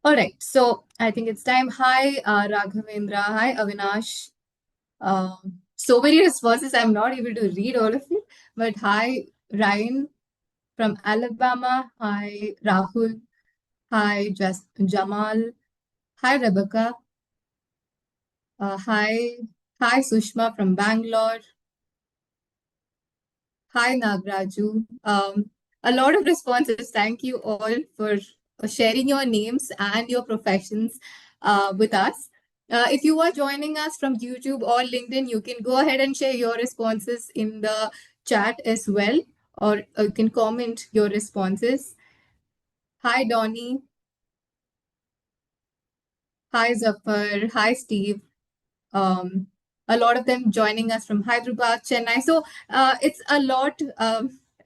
All right, so I think it's time. Hi, Raghavendra. Hi, Avinash. So many responses. I'm not able to read all of it, but hi, Ryan from Alabama. Hi, Rahul. Hi, Jamal. Hi, Rebecca. Hi, Sushma from Bangalore. Hi, Nagraju. A lot of responses. Thank you all for sharing your names and your professions with us. If you are joining us from YouTube or LinkedIn, you can go ahead and share your responses in the chat as well, or you can comment your responses. Hi, Donnie. Hi, Zafar. Hi, Steve. um, a lot of them joining us from Hyderabad, Chennai. So it's a lot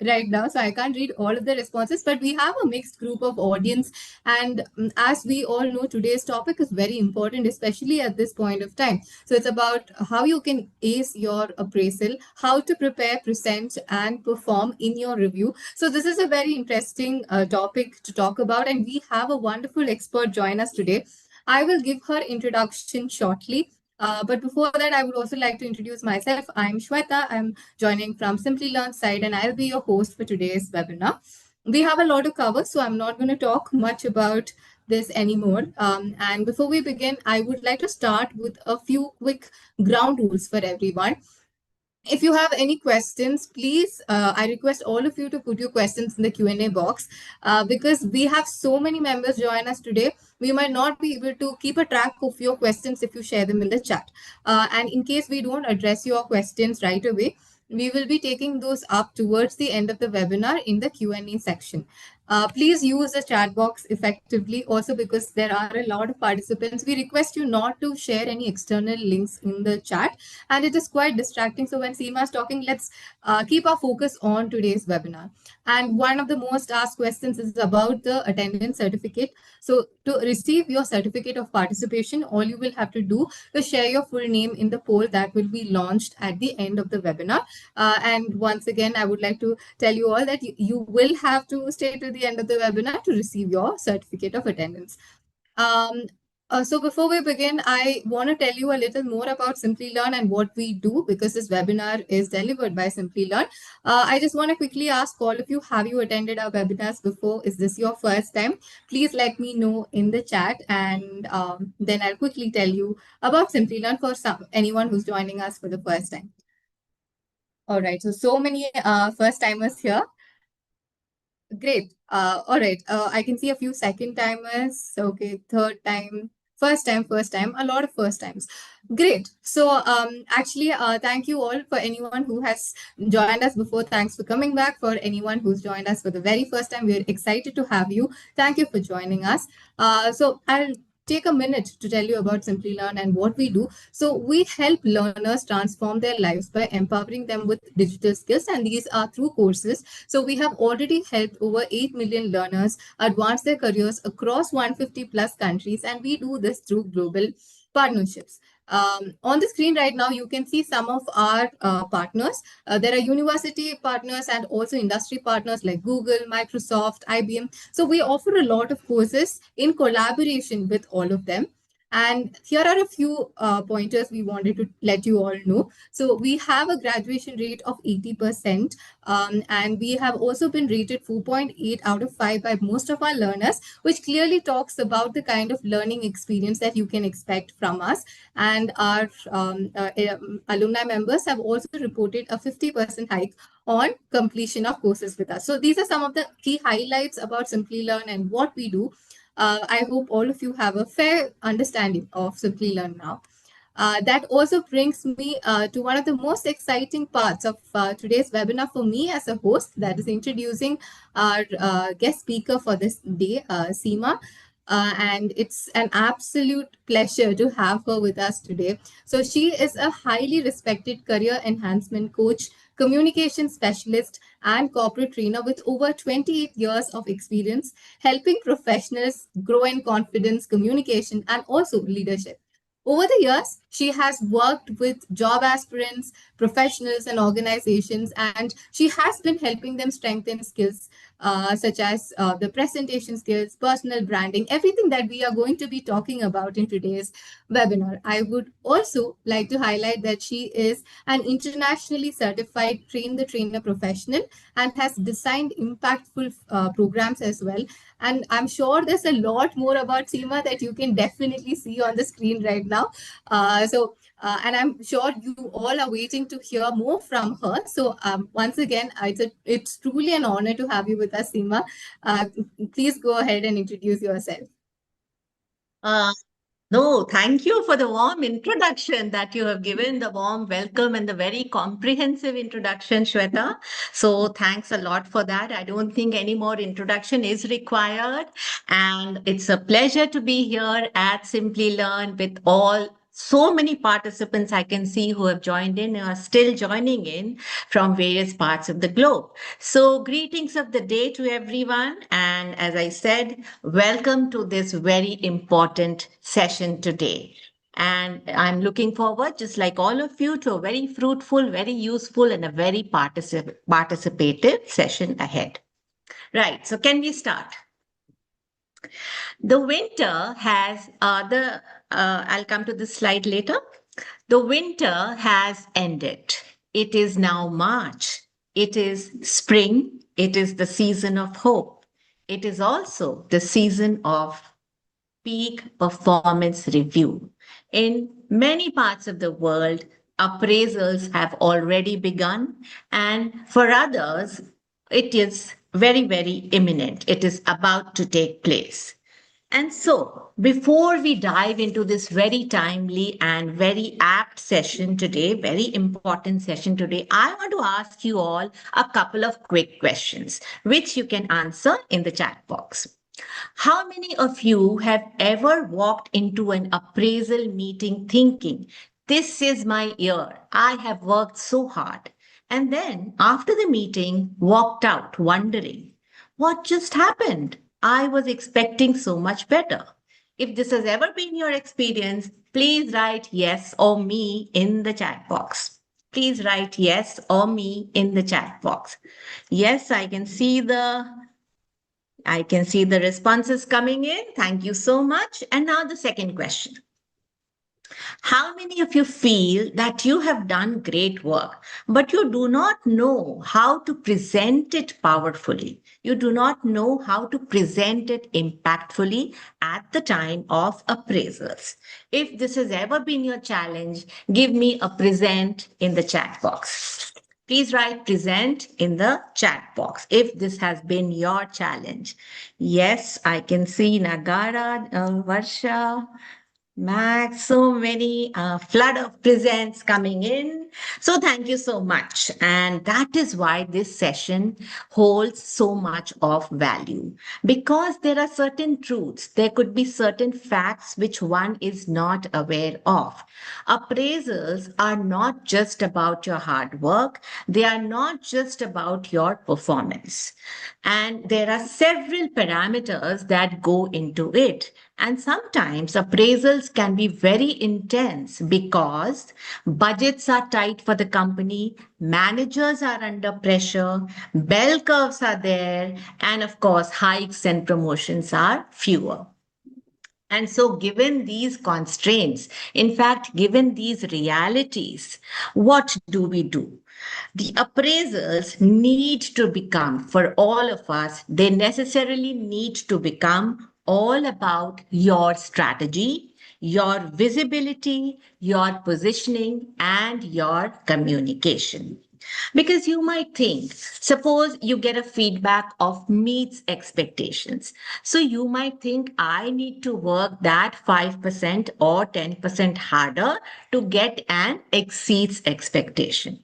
right now. So I can't read all of the responses, but we have a mixed group of audience. And as we all know, today's topic is very important, especially at this point of time. So it's about how you can ace your appraisal, how to prepare, present, and perform in your review. So this is a very interesting topic to talk about. And we have a wonderful expert join us today. I will give her introduction shortly. But before that, I would also like to introduce myself. I'm Shweta. I'm joining from Simplilearn side, and I'll be your host for today's webinar. We have a lot to cover, so I'm not going to talk much about this anymore. And before we begin, I would like to start with a few quick ground rules for everyone. If you have any questions, please, I request all of you to put your questions in the Q&A box because we have so many members join us today. We might not be able to keep a track of your questions if you share them in the chat. And in case we don't address your questions right away, we will be taking those up towards the end of the webinar in the Q&A section. Please use the chat box effectively also because there are a lot of participants. We request you not to share any external links in the chat, and it is quite distracting. So when Seema is talking, let's keep our focus on today's webinar. And one of the most asked questions is about the attendance certificate. So to receive your certificate of participation, all you will have to do is share your full name in the poll that will be launched at the end of the webinar. And once again, I would like to tell you all that you will have to stay to the end of the webinar to receive your certificate of attendance. Um, so before we begin, I want to tell you a little more about Simplilearn and what we do because this webinar is delivered by Simplilearn. I just want to quickly ask all of you, have you attended our webinars before? Is this your first time? Please let me know in the chat and then I'll quickly tell you about Simplilearn for anyone who's joining us for the first time. All right, so many first timers here. Great. All right. I can see a few second timers. Okay, third time, first time, a lot of first times. Great. So actually, thank you all for anyone who has joined us before. Thanks for coming back. For anyone who's joined us for the very first time, we're excited to have you. Thank you for joining us. So I'll take a minute to tell you about Simplilearn and what we do. So we help learners transform their lives by empowering them with digital skills, and these are through courses. So we have already helped over 8 million learners advance their careers across 150 plus countries, and we do this through global partnerships. On the screen right now, you can see some of our partners. There are university partners and also industry partners like Google, Microsoft, IBM. So we offer a lot of courses in collaboration with all of them. And here are a few pointers we wanted to let you all know. So we have a graduation rate of 80%, and we have also been rated 4.8 out of 5 by most of our learners, which clearly talks about the kind of learning experience that you can expect from us. And our alumni members have also reported a 50% hike on completion of courses with us. So these are some of the key highlights about Simplilearn and what we do. I hope all of you have a fair understanding of Simplilearn now. That also brings me to one of the most exciting parts of today's webinar for me as a host, that is introducing our guest speaker for this day, Seema. And it's an absolute pleasure to have her with us today. So she is a highly respected career enhancement coach, communication specialist, and corporate trainer with over 28 years of experience helping professionals grow in confidence, communication, and also leadership. Over the years, she has worked with job aspirants, professionals and organizations, and she has been helping them strengthen skills such as the presentation skills, personal branding, everything that we are going to be talking about in today's webinar. I would also like to highlight that she is an internationally certified train the trainer professional and has designed impactful programs as well. And I'm sure there's a lot more about Seema that you can definitely see on the screen right now. And I'm sure you all are waiting to hear more from her. So once again, it's truly an honor to have you with us, Seema. Please go ahead and introduce yourself. Uh, No, thank you for the warm introduction that you have given, the warm welcome and the very comprehensive introduction, Shweta. So thanks a lot for that. I don't think any more introduction is required. And it's a pleasure to be here at Simplilearn with all so many participants I can see who have joined in and are still joining in from various parts of the globe. So, greetings of the day to everyone. And as I said, welcome to this very important session today. And I'm looking forward, just like all of you, to a very fruitful, very useful, and a very participative session ahead. Right. So, can we start? The winter has I'll come to this slide later. The winter has ended. It is now March. It is spring. It is the season of hope. It is also the season of peak performance review. In many parts of the world, appraisals have already begun, and for others, it is very, very imminent. It is about to take place. And so, before we dive into this very timely and very apt session today, very important session today, I want to ask you all a couple of quick questions, which you can answer in the chat box. How many of you have ever walked into an appraisal meeting thinking, this is my year, I have worked so hard, and then after the meeting walked out wondering, what just happened? I was expecting so much better. If this has ever been your experience, please write yes or me in the chat box. Please write yes or me in the chat box. Yes, I can see the responses coming in. Thank you so much. And now the second question. How many of you feel that you have done great work, but you do not know how to present it powerfully? You do not know how to present it impactfully at the time of appraisals. If this has ever been your challenge, give me a present in the chat box. Please write present in the chat box if this has been your challenge. Yes, I can see Nagara, Varsha, Max, so many flood of presents coming in. So thank you so much. And that is why this session holds so much of value because there are certain truths. There could be certain facts which one is not aware of. Appraisals are not just about your hard work. They are not just about your performance. And there are several parameters that go into it. And sometimes appraisals can be very intense because budgets are tight for the company, managers are under pressure, bell curves are there, and of course, hikes and promotions are fewer. And so, given these constraints, in fact, given these realities, what do we do? The appraisals need to become, for all of us, they necessarily need to become all about your strategy, your visibility, your positioning, and your communication. Because you might think, suppose you get a feedback of meets expectations. So you might think, I need to work that 5% or 10% harder to get an exceeds expectation.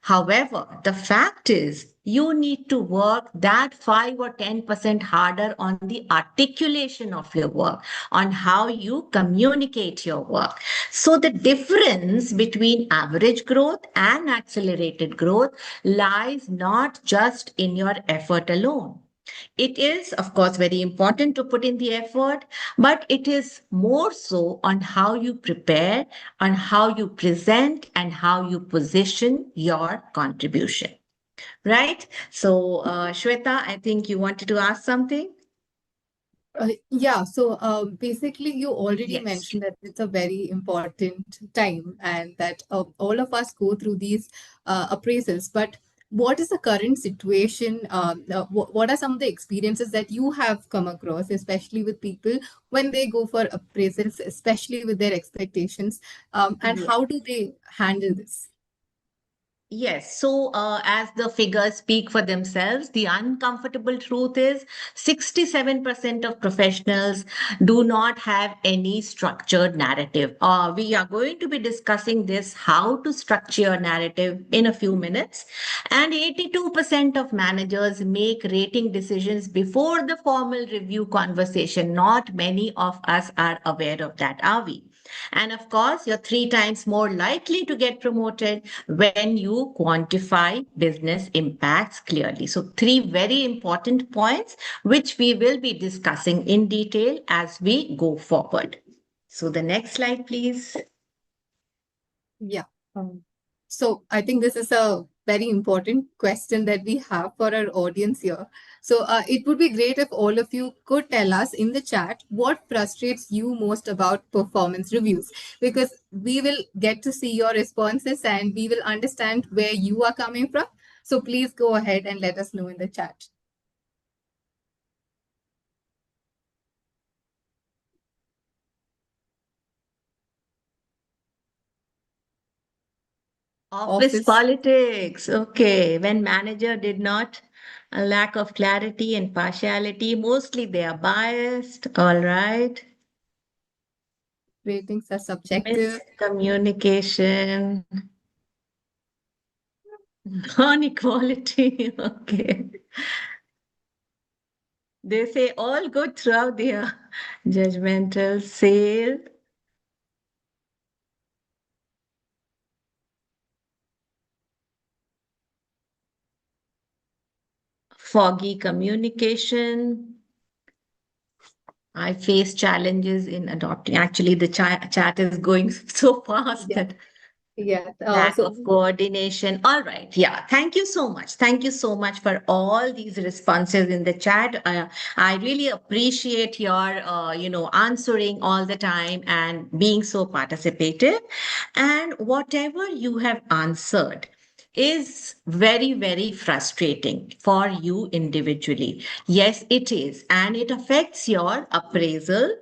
However, the fact is, you need to work that 5 or 10% harder on the articulation of your work, on how you communicate your work. So, the difference between average growth and accelerated growth lies not just in your effort alone. It is, of course, very important to put in the effort, but it is more so on how you prepare, on how you present, and how you position your contribution. Right? So, Shweta, I think you wanted to ask something? Yeah, so basically, you already Yes. mentioned that it's a very important time and that all of us go through these appraisals. But what is the current situation? What are some of the experiences that you have come across, especially with people when they go for appraisals, especially with their expectations? And how do they handle this? Yes. So, as the figures speak for themselves, the uncomfortable truth is 67% of professionals do not have any structured narrative. We are going to be discussing this, how to structure your narrative in a few minutes. And 82% of managers make rating decisions before the formal review conversation. Not many of us are aware of that, are we? And of course, you're three times more likely to get promoted when you quantify business impacts clearly. So, three very important points which we will be discussing in detail as we go forward. So, the next slide, please. Yeah. So I think this is a very important question that we have for our audience here. So it would be great if all of you could tell us in the chat what frustrates you most about performance reviews, because we will get to see your responses and we will understand where you are coming from. So please go ahead and let us know in the chat. Office Office politics. Okay. When manager did not, a lack of clarity and partiality, mostly they are biased. All right. ratings are subjective. Miscommunication, non-equality. Okay. They say all good throughout their judgmental sale, foggy communication. I face challenges in adopting. Actually, the chat is going so fast Yeah. that Yeah. lack So of coordination. All right. Yeah. Thank you so much. Thank you so much for all these responses in the chat. I really appreciate your, answering all the time and being so participative. And whatever you have answered is very, very frustrating for you individually. Yes, it is. And it affects your appraisal.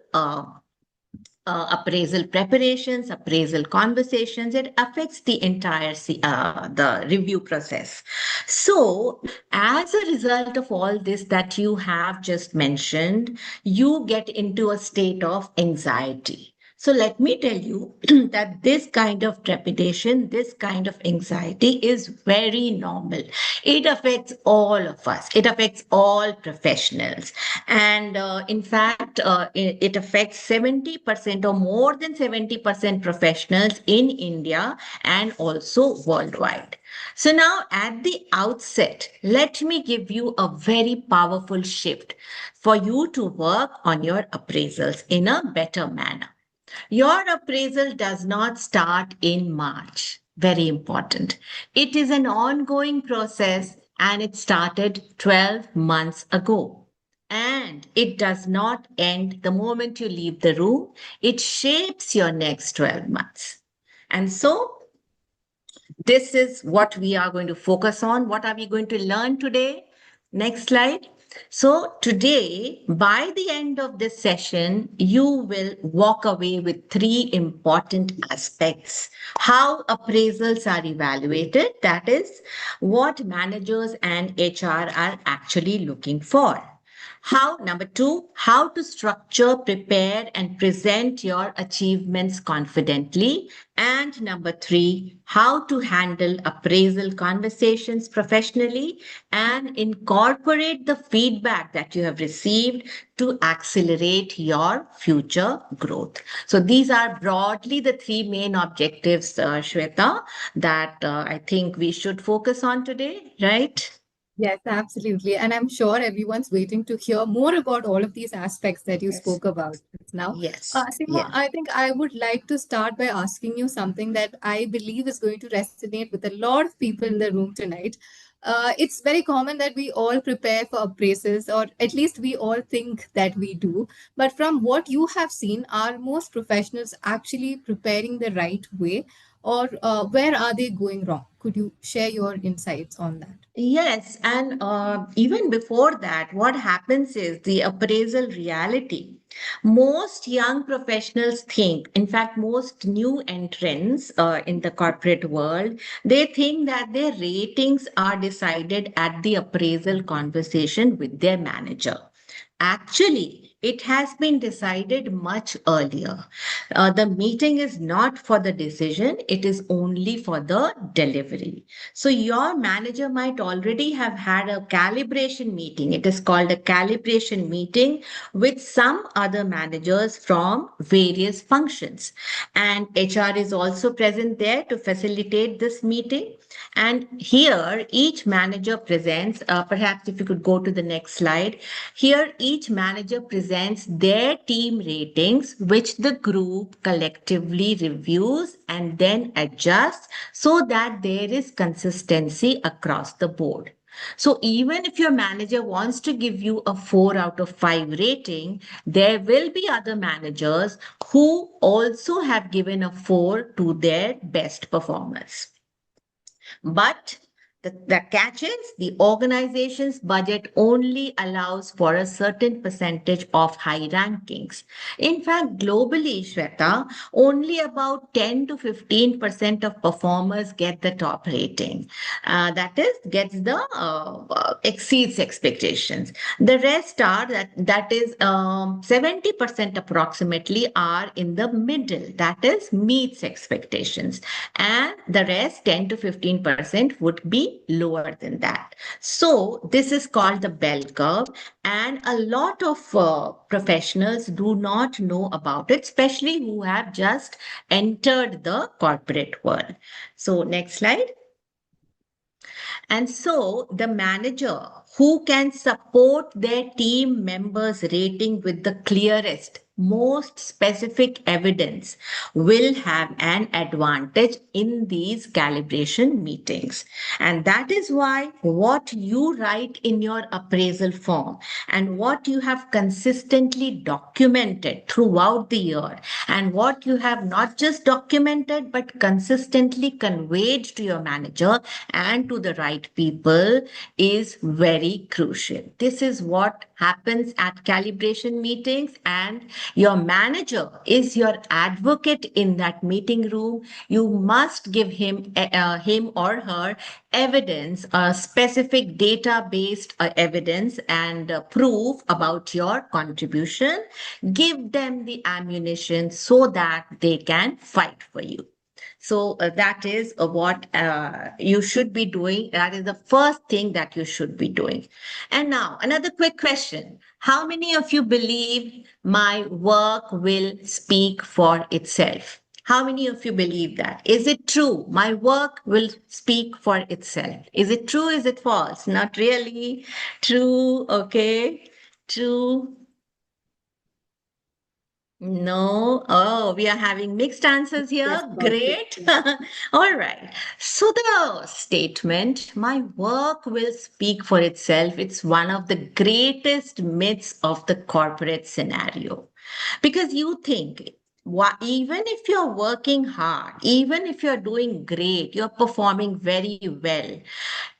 Appraisal preparations, appraisal conversations. It affects the entire the review process. So, as a result of all this that you have just mentioned, you get into a state of anxiety. So let me tell you that this kind of trepidation, this kind of anxiety is very normal. It affects all of us. It affects all professionals. And in fact, it affects 70% or more than 70% professionals in India and also worldwide. So now at the outset, let me give you a very powerful shift for you to work on your appraisals in a better manner. Your appraisal does not start in March. Very important. It is an ongoing process and it started 12 months ago. And it does not end the moment you leave the room. It shapes your next 12 months. And so this is what we are going to focus on. What are we going to learn today? Next slide. So, today, by the end of this session, you will walk away with three important aspects. How appraisals are evaluated, that is, what managers and HR are actually looking for. How, number two, how to structure, prepare, and present your achievements confidently. And number three, how to handle appraisal conversations professionally and incorporate the feedback that you have received to accelerate your future growth. So, these are broadly the three main objectives, Shweta, that I think we should focus on today, right? Yes, absolutely. And I'm sure everyone's waiting to hear more about all of these aspects that you Yes. spoke about just now. Yes. Seema, Yes. I think I would like to start by asking you something that I believe is going to resonate with a lot of people in the room tonight. It's very common that we all prepare for appraisals, or at least we all think that we do. But from what you have seen, are most professionals actually preparing the right way, or where are they going wrong? Could you share your insights on that? Yes, and even before that, what happens is the appraisal reality. Most young professionals think, in fact, most new entrants in the corporate world, they think that their ratings are decided at the appraisal conversation with their manager. Actually, it has been decided much earlier. The meeting is not for the decision, it is only for the delivery. So, your manager might already have had a calibration meeting. It is called a calibration meeting with some other managers from various functions. And HR is also present there to facilitate this meeting. And here, each manager presents, perhaps if you could go to the next slide. Here, each manager presents their team ratings, which the group collectively reviews and then adjusts so that there is consistency across the board. So even if your manager wants to give you a 4 out of 5 rating, there will be other managers who also have given a 4 to their best performers. But the catch is the organization's budget only allows for a certain percentage of high rankings. In fact, globally, Shweta, only about 10 to 15% of performers get the top rating. That is, gets the exceeds expectations. The rest are that is 70% approximately are in the middle, that is meets expectations, and the rest 10 to 15% would be lower than that. So this is called the bell curve, and a lot of professionals do not know about it, especially who have just entered the corporate world. So next slide. And so the manager who can support their team members' rating with the clearest, most specific evidence will have an advantage in these calibration meetings. And that is why what you write in your appraisal form and what you have consistently documented throughout the year and what you have not just documented but consistently conveyed to your manager and to the right people is very crucial. This is what happens at calibration meetings, and your manager is your advocate in that meeting room. You must give him or her evidence, specific data based evidence and proof about your contribution. Give them the ammunition so that they can fight for you. So that is what you should be doing. That is the first thing that you should be doing. And now, another quick question. How many of you believe my work will speak for itself? How many of you believe that? Is it true? My work will speak for itself. Is it true? Is it false? Not really. True. Okay. True. No. Oh, we are having mixed answers Yes, here. positive. Great. All right. So the statement, my work will speak for itself, it's one of the greatest myths of the corporate scenario. Because you think, even if you're working hard, even if you're doing great, you're performing very well,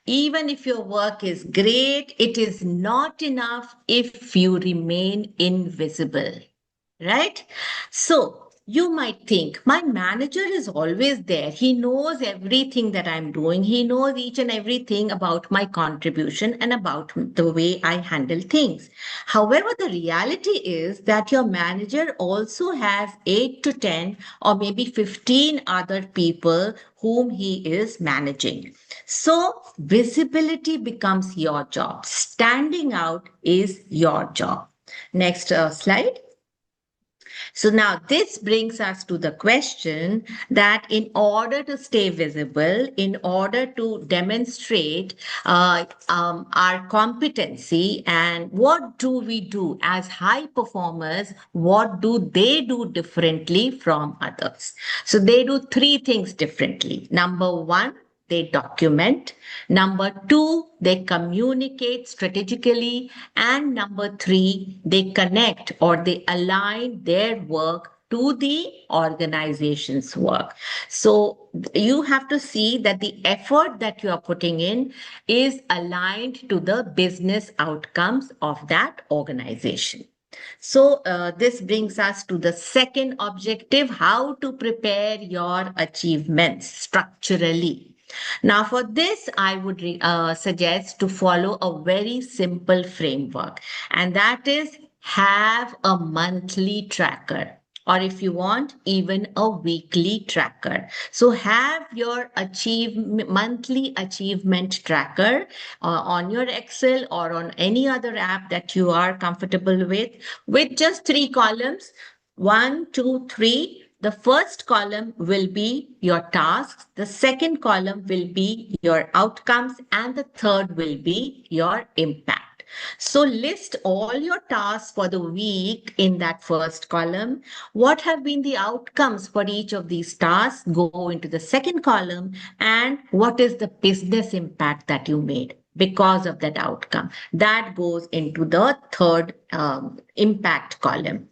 even if your work is great, it is not enough if you remain invisible, right? So you might think, my manager is always there. He knows everything that I'm doing. He knows each and everything about my contribution and about the way I handle things. However, the reality is that your manager also has 8 to 10 or maybe 15 other people whom he is managing. So visibility becomes your job. Standing out is your job. Next slide. So now this brings us to the question that in order to stay visible, in order to demonstrate our competency, and what do we do as high performers, what do they do differently from others? So they do three things differently. Number one, they document. Number two, they communicate strategically. And number three, they connect or they align their work to the organization's work. So you have to see that the effort that you are putting in is aligned to the business outcomes of that organization. So, this brings us to the second objective, how to prepare your achievements structurally. Now, for this, I would suggest to follow a very simple framework, and that is have a monthly tracker. Or if you want, even a weekly tracker. So have your monthly achievement tracker on your Excel or on any other app that you are comfortable with just three columns. One, two, three. The first column will be your tasks, the second column will be your outcomes, and the third will be your impact. So list all your tasks for the week in that first column. What have been the outcomes for each of these tasks? Go into the second column. And what is the business impact that you made because of that outcome? That goes into the third impact column.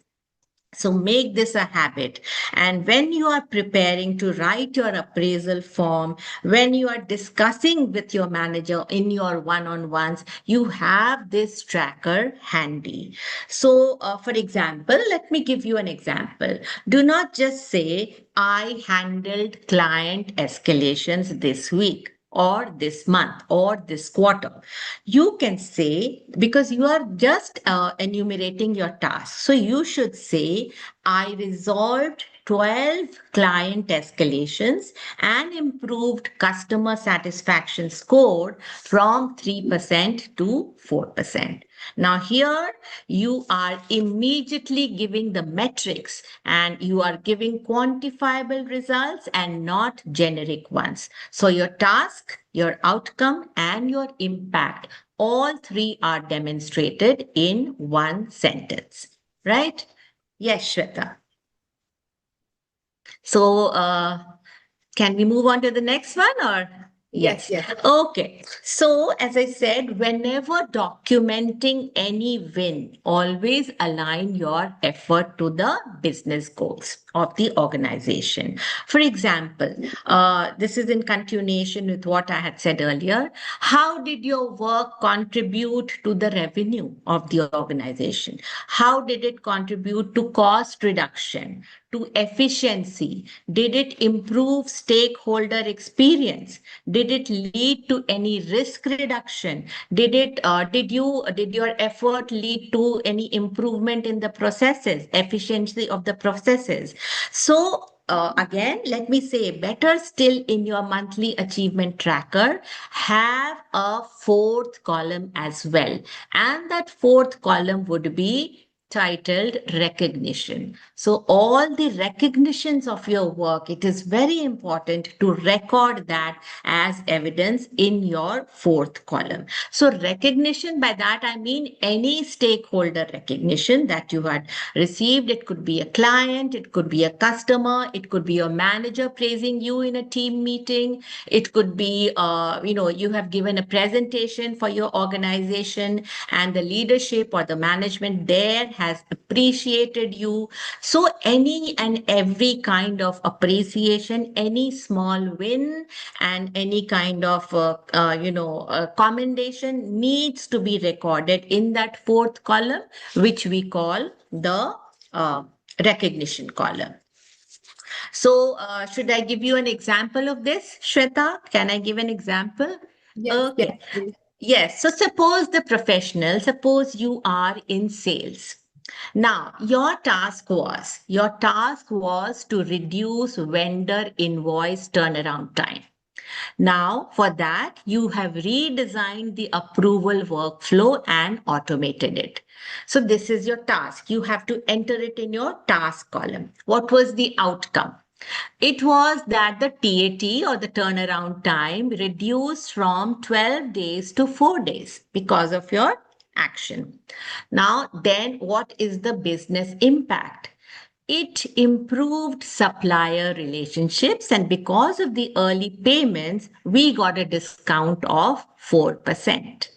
So make this a habit. And when you are preparing to write your appraisal form, when you are discussing with your manager in your one-on-ones, you have this tracker handy. So, for example, let me give you an example. Do not just say, I handled client escalations this week or this month or this quarter. You can say, because you are just enumerating your tasks. So you should say, I resolved 12 client escalations and improved customer satisfaction score from 3% to 4%. Now, here you are immediately giving the metrics and you are giving quantifiable results and not generic ones. So, your task, your outcome, and your impact, all three are demonstrated in one sentence, right? Yes, Shweta. So, can we move on to the next one or? Yes, Yes. yes. Okay. So, as I said, whenever documenting any win, always align your effort to the business goals of the organization. For example, this is in continuation with what I had said earlier. How did your work contribute to the revenue of the organization? How did it contribute to cost reduction, to efficiency? Did it improve stakeholder experience? Did it lead to any risk reduction? Did your effort lead to any improvement in the processes, efficiency of the processes? So again, let me say, better still, in your monthly achievement tracker, have a fourth column as well. And that fourth column would be titled recognition. So all the recognitions of your work, it is very important to record that as evidence in your fourth column. So recognition, by that I mean any stakeholder recognition that you had received. It could be a client, it could be a customer, it could be your manager praising you in a team meeting. It could be, you have given a presentation for your organization and the leadership or the management there has appreciated you. So any and every kind of appreciation, any small win and any kind of commendation needs to be recorded in that fourth column, which we call the uh, recognition column. So, should I give you an example of this, Shweta? Can I give an example? Yes, yes, Okay. please. Yes. So, suppose you are in sales. Now, your task was to reduce vendor invoice turnaround time. Now, for that, you have redesigned the approval workflow and automated it. So, this is your task. You have to enter it in your task column. What was the outcome? It was that the TAT or the turnaround time reduced from 12 days to 4 days because of your action. Now, then what is the business impact? It improved supplier relationships, and because of the early payments, we got a discount of 4%.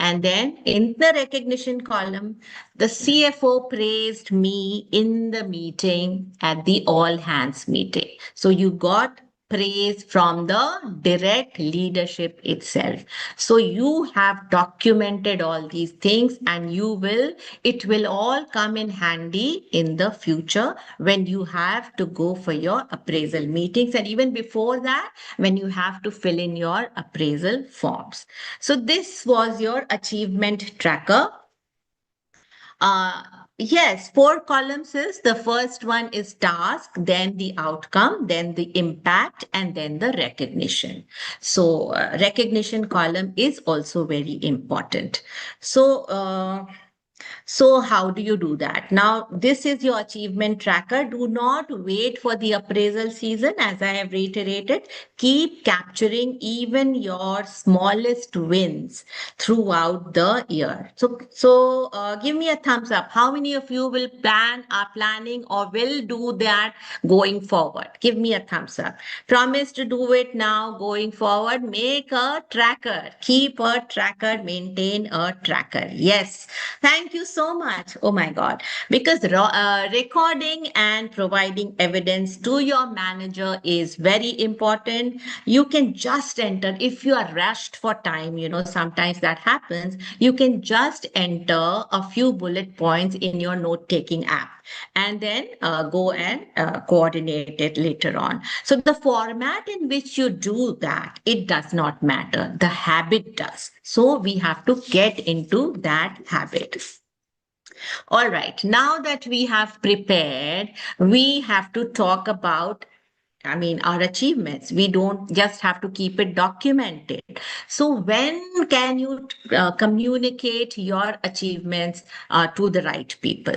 And then in the recognition column, the CFO praised me in the meeting at the all hands meeting. So you got praise from the direct leadership itself. So you have documented all these things, and it will all come in handy in the future when you have to go for your appraisal meetings, and even before that, when you have to fill in your appraisal forms. So this was your achievement tracker. uh, yes, four columns is the first one is task, then the outcome, then the impact, and then the recognition. So, recognition column is also very important. So, how do you do that? Now, this is your achievement tracker. Do not wait for the appraisal season. As I have reiterated, keep capturing even your smallest wins throughout the year. So, give me a thumbs up. How many of you are planning or will do that going forward? Give me a thumbs up. Promise to do it now going forward. Make a tracker. Keep a tracker. Maintain a tracker. Yes. Thank you so much. Oh my God. Because recording and providing evidence to your manager is very important. You can just enter, if you are rushed for time, sometimes that happens, you can just enter a few bullet points in your note taking app and then go and coordinate it later on. So the format in which you do that, it does not matter. The habit does. So we have to get into that habit. All right, now that we have prepared, we have to talk about, our achievements. We don't just have to keep it documented. So, when can you communicate your achievements to the right people?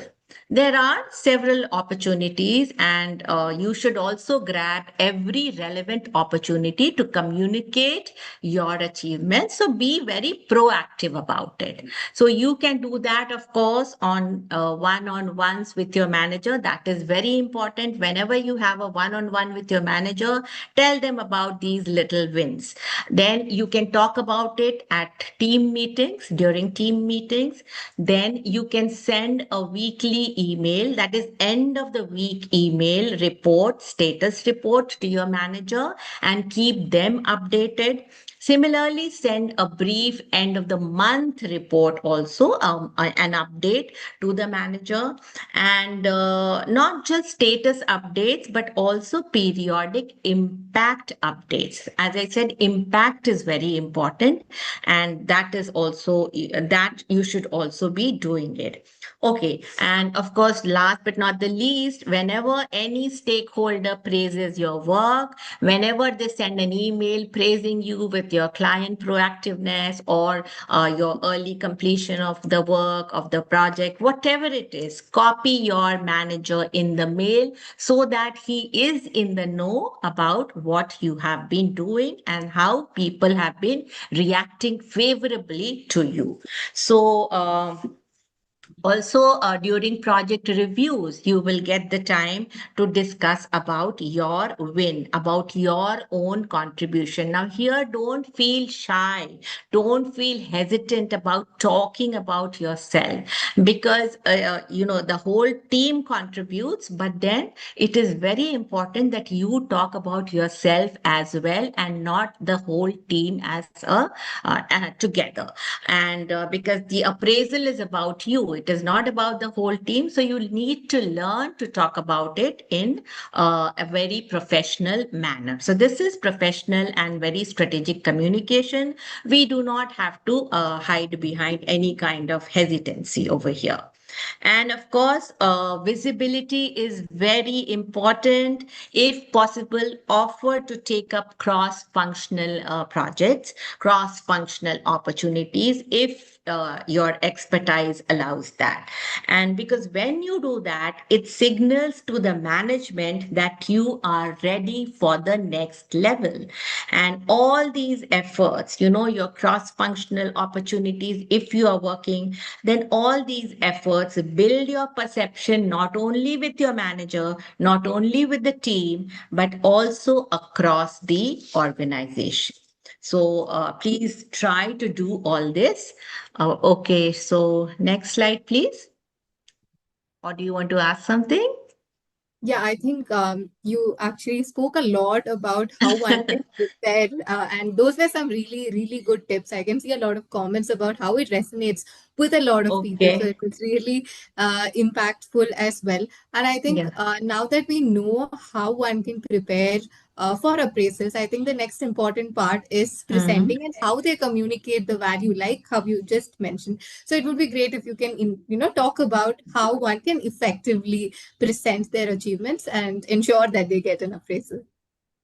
There are several opportunities, and you should also grab every relevant opportunity to communicate your achievements. So, be very proactive about it. So, you can do that, of course, on one-on-ones with your manager. That is very important. Whenever you have a one-on-one with your manager, tell them about these little wins. Then you can talk about it at team meetings, during team meetings. Then you can send a weekly email, that is end of the week email report, status report to your manager, and keep them updated. Similarly, send a brief end of the month report also, an update to the manager, and not just status updates, but also periodic impact updates. As I said, impact is very important, and that is also that you should also be doing it. Okay, and of course, last but not the least, whenever any stakeholder praises your work, whenever they send an email praising you with your client proactiveness or your early completion of the work, of the project, whatever it is, copy your manager in the mail so that he is in the know about what you have been doing and how people have been reacting favorably to you. So, also, during project reviews, you will get the time to discuss about your win, about your own contribution. Now, here, don't feel shy, don't feel hesitant about talking about yourself, because the whole team contributes, but then it is very important that you talk about yourself as well and not the whole team as together. And because the appraisal is about you, it is not about the whole team. So you need to learn to talk about it in a very professional manner. So this is professional and very strategic communication. We do not have to hide behind any kind of hesitancy over here. And of course, visibility is very important. If possible, offer to take up cross functional projects, cross functional opportunities, if your expertise allows that. And because when you do that, it signals to the management that you are ready for the next level. And all these efforts, your cross functional opportunities, if you are working, then all these efforts build your perception not only with your manager, not only with the team, but also across the organization. So please try to do all this. Okay, so next slide, please. Or do you want to ask something? Yeah, I think you actually spoke a lot about how one can prepare, and those were some really, really good tips. I can see a lot of comments about how it resonates with a lot of people. So Okay. it was really impactful as well. And I think Yeah. now that we know how one can prepare for appraisals, I think the next important part is Mhm. presenting and how they communicate the value, like how you just mentioned. So it would be great if you can, talk about how one can effectively present their achievements and ensure that they get an appraisal.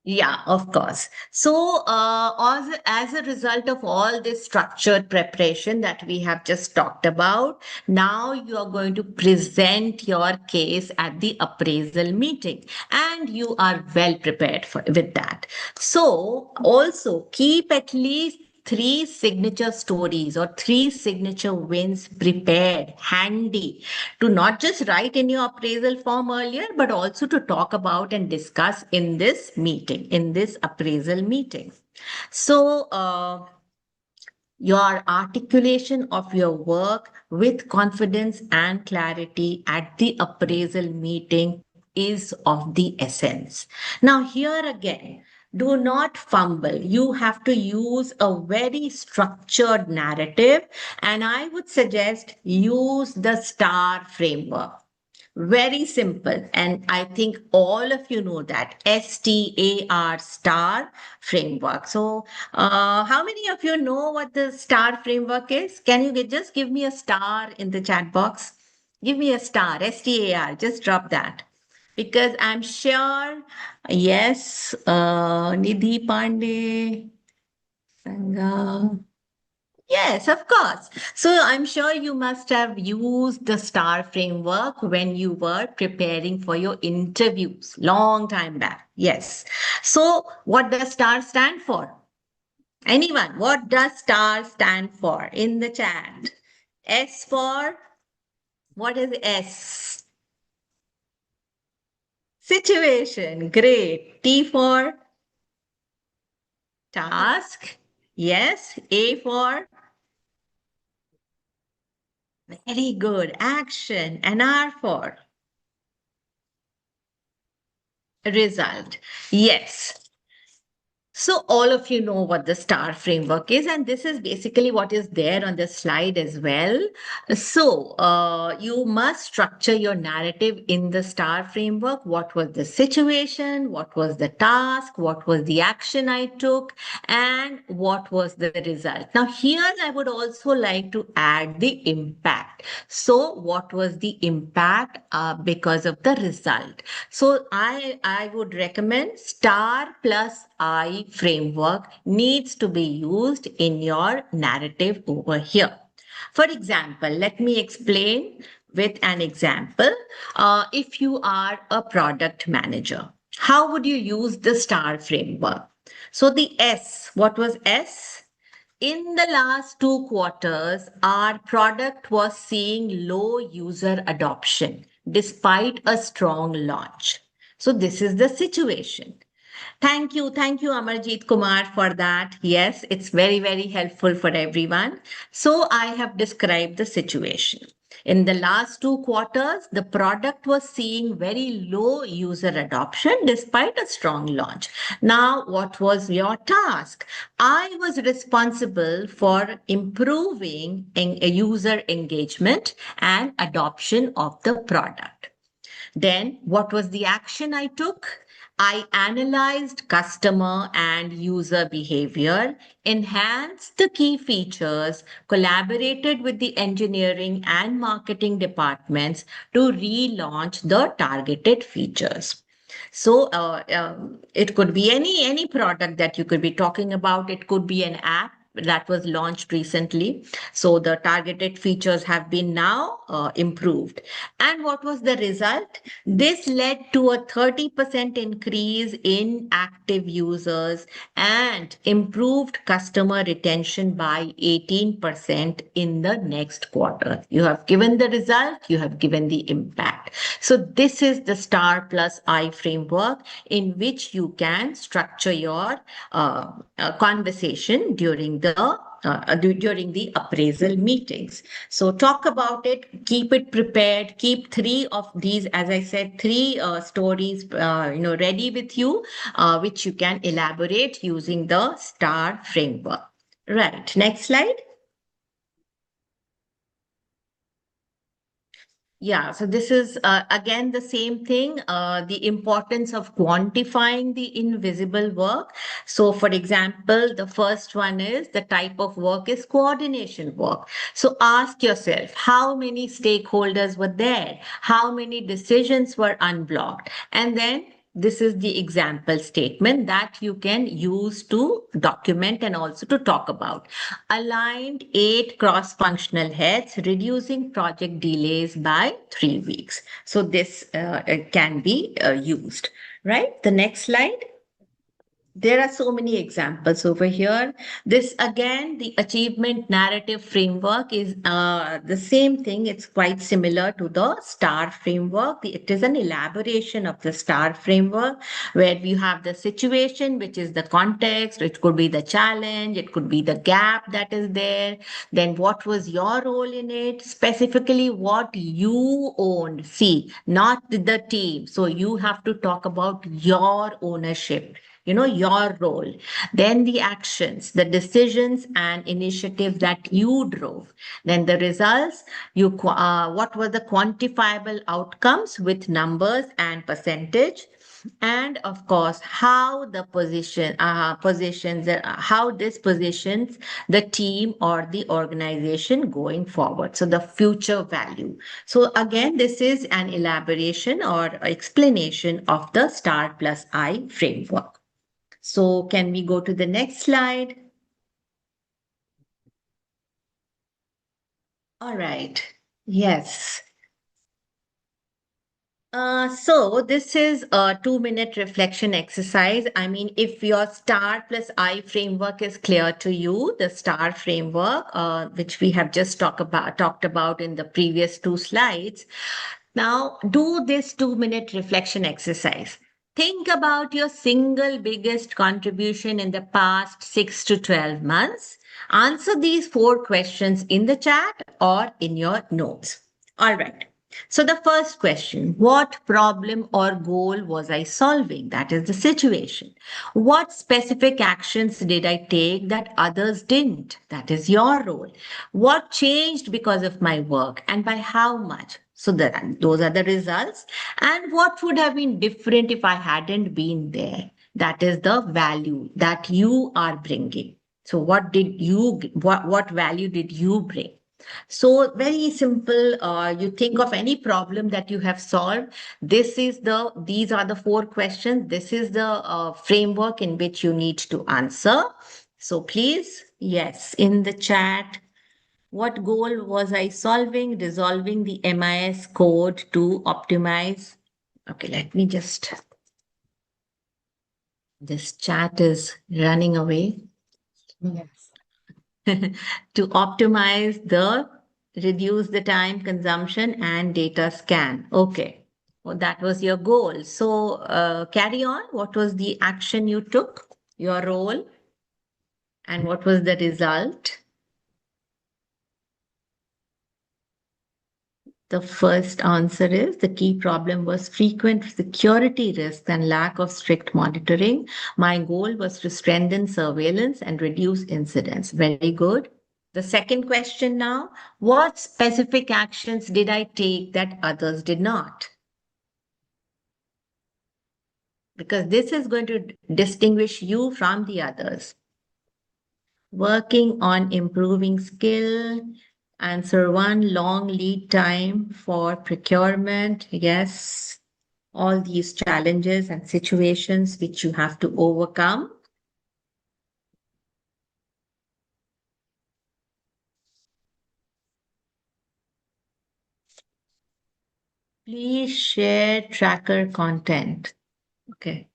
Yeah, of course. So, as a result of all this structured preparation that we have just talked about, now you are going to present your case at the appraisal meeting, and you are well prepared with that. So, also keep at least three signature stories or three signature wins prepared handy to not just write in your appraisal form earlier, but also to talk about and discuss in this meeting, in this appraisal meeting. So, your articulation of your work with confidence and clarity at the appraisal meeting is of the essence. Now, here again, do not fumble. You have to use a very structured narrative, and I would suggest use the STAR framework. Very simple. And I think all of you know that STAR, STAR framework. So, how many of you know what the STAR framework is? Can you just give me a star in the chat box? Give me a star, STAR. Just drop that. Because I'm sure, yes, Nidhi Pandey, Sangha. Yes, of course. So I'm sure you must have used the STAR framework when you were preparing for your interviews long time back. Yes. So what does STAR stand for? Anyone? What does STAR stand for in the chat? S for what is S? Situation. Great. T for task. Yes. A for very good. Action. And R for result. Yes. So, all of you know what the STAR framework is, and this is basically what is there on the slide as well. So, you must structure your narrative in the STAR framework. What was the situation? What was the task? What was the action I took? And what was the result? Now, here I would also like to add the impact. So, what was the impact because of the result? So I would recommend STAR plus I framework needs to be used in your narrative over here. For example, let me explain with an example. If you are a product manager, how would you use the STAR framework? So the S, what was S? In the last 2 quarters, our product was seeing low user adoption despite a strong launch. So, this is the situation. Thank you, Amarjeet Kumar, for that. Yes, it's very, very helpful for everyone. So, I have described the situation. In the last 2 quarters, the product was seeing very low user adoption despite a strong launch. Now, what was your task? I was responsible for improving user engagement and adoption of the product. Then, what was the action I took? I analyzed customer and user behavior, enhanced the key features, collaborated with the engineering and marketing departments to relaunch the targeted features. So it could be any product that you could be talking about. It could be an app that was launched recently. So the targeted features have been now improved. And what was the result? This led to a 30% increase in active users and improved customer retention by 18% in the next quarter. You have given the result, you have given the impact. So this is the STAR plus I framework in which you can structure your conversation during the appraisal meetings. So talk about it, keep it prepared, keep three of these, as I said, three stories, ready with you, which you can elaborate using the STAR framework. Right. Next slide. Yeah, so this is again the same thing, the importance of quantifying the invisible work. So, for example, the first one is the type of work is coordination work. So, ask yourself how many stakeholders were there, how many decisions were unblocked, and then this is the example statement that you can use to document and also to talk about. Aligned 8 cross-functional heads, reducing project delays by 3 weeks. So this can be used, right? The next slide. There are so many examples over here. This again, the achievement narrative framework is the same thing. It's quite similar to the STAR framework. It is an elaboration of the STAR framework where you have the situation, which is the context. It could be the challenge. It could be the gap that is there. Then what was your role in it? Specifically, what you owned. See, not the team. So you have to talk about your ownership, your role. Then the actions, the decisions and initiatives that you drove. Then the results, what were the quantifiable outcomes with numbers and percentage. And of course, how the positions, how this positions the team or the organization going forward. So the future value. So again, this is an elaboration or explanation of the STAR plus I framework. So can we go to the next slide? All right. Yes. So this is a 2-minute reflection exercise. I mean, if your STAR plus I framework is clear to you, the STAR framework, which we have just talked about in the previous 2 slides. Now do this 2-minute reflection exercise. Think about your single biggest contribution in the past 6 to 12 months. Answer these 4 questions in the chat or in your notes. All right. So the first question, what problem or goal was I solving? That is the situation. What specific actions did I take that others didn't? That is your role. What changed because of my work and by how much? So those are the results. And what would have been different if I hadn't been there? That is the value that you are bringing. So what value did you bring? So very simple. You think of any problem that you have solved. These are the 4 questions. This is the framework in which you need to answer. So please, yes, in the chat, what goal was I solving? Resolving the MIS code to optimize. Okay, let me just, this chat is running away. Yes. To optimize reduce the time consumption and data scan. Okay. Well, that was your goal. So carry on. What was the action you took, your role, and what was the result? The first answer is the key problem was frequent security risks and lack of strict monitoring. My goal was to strengthen surveillance and reduce incidents. Very good. The second question now, what specific actions did I take that others did not? because this is going to distinguish you from the others. Working on improving skill. Answer one, long lead time for procurement. Yes, all these challenges and situations which you have to overcome. Please share tracker content. Okay.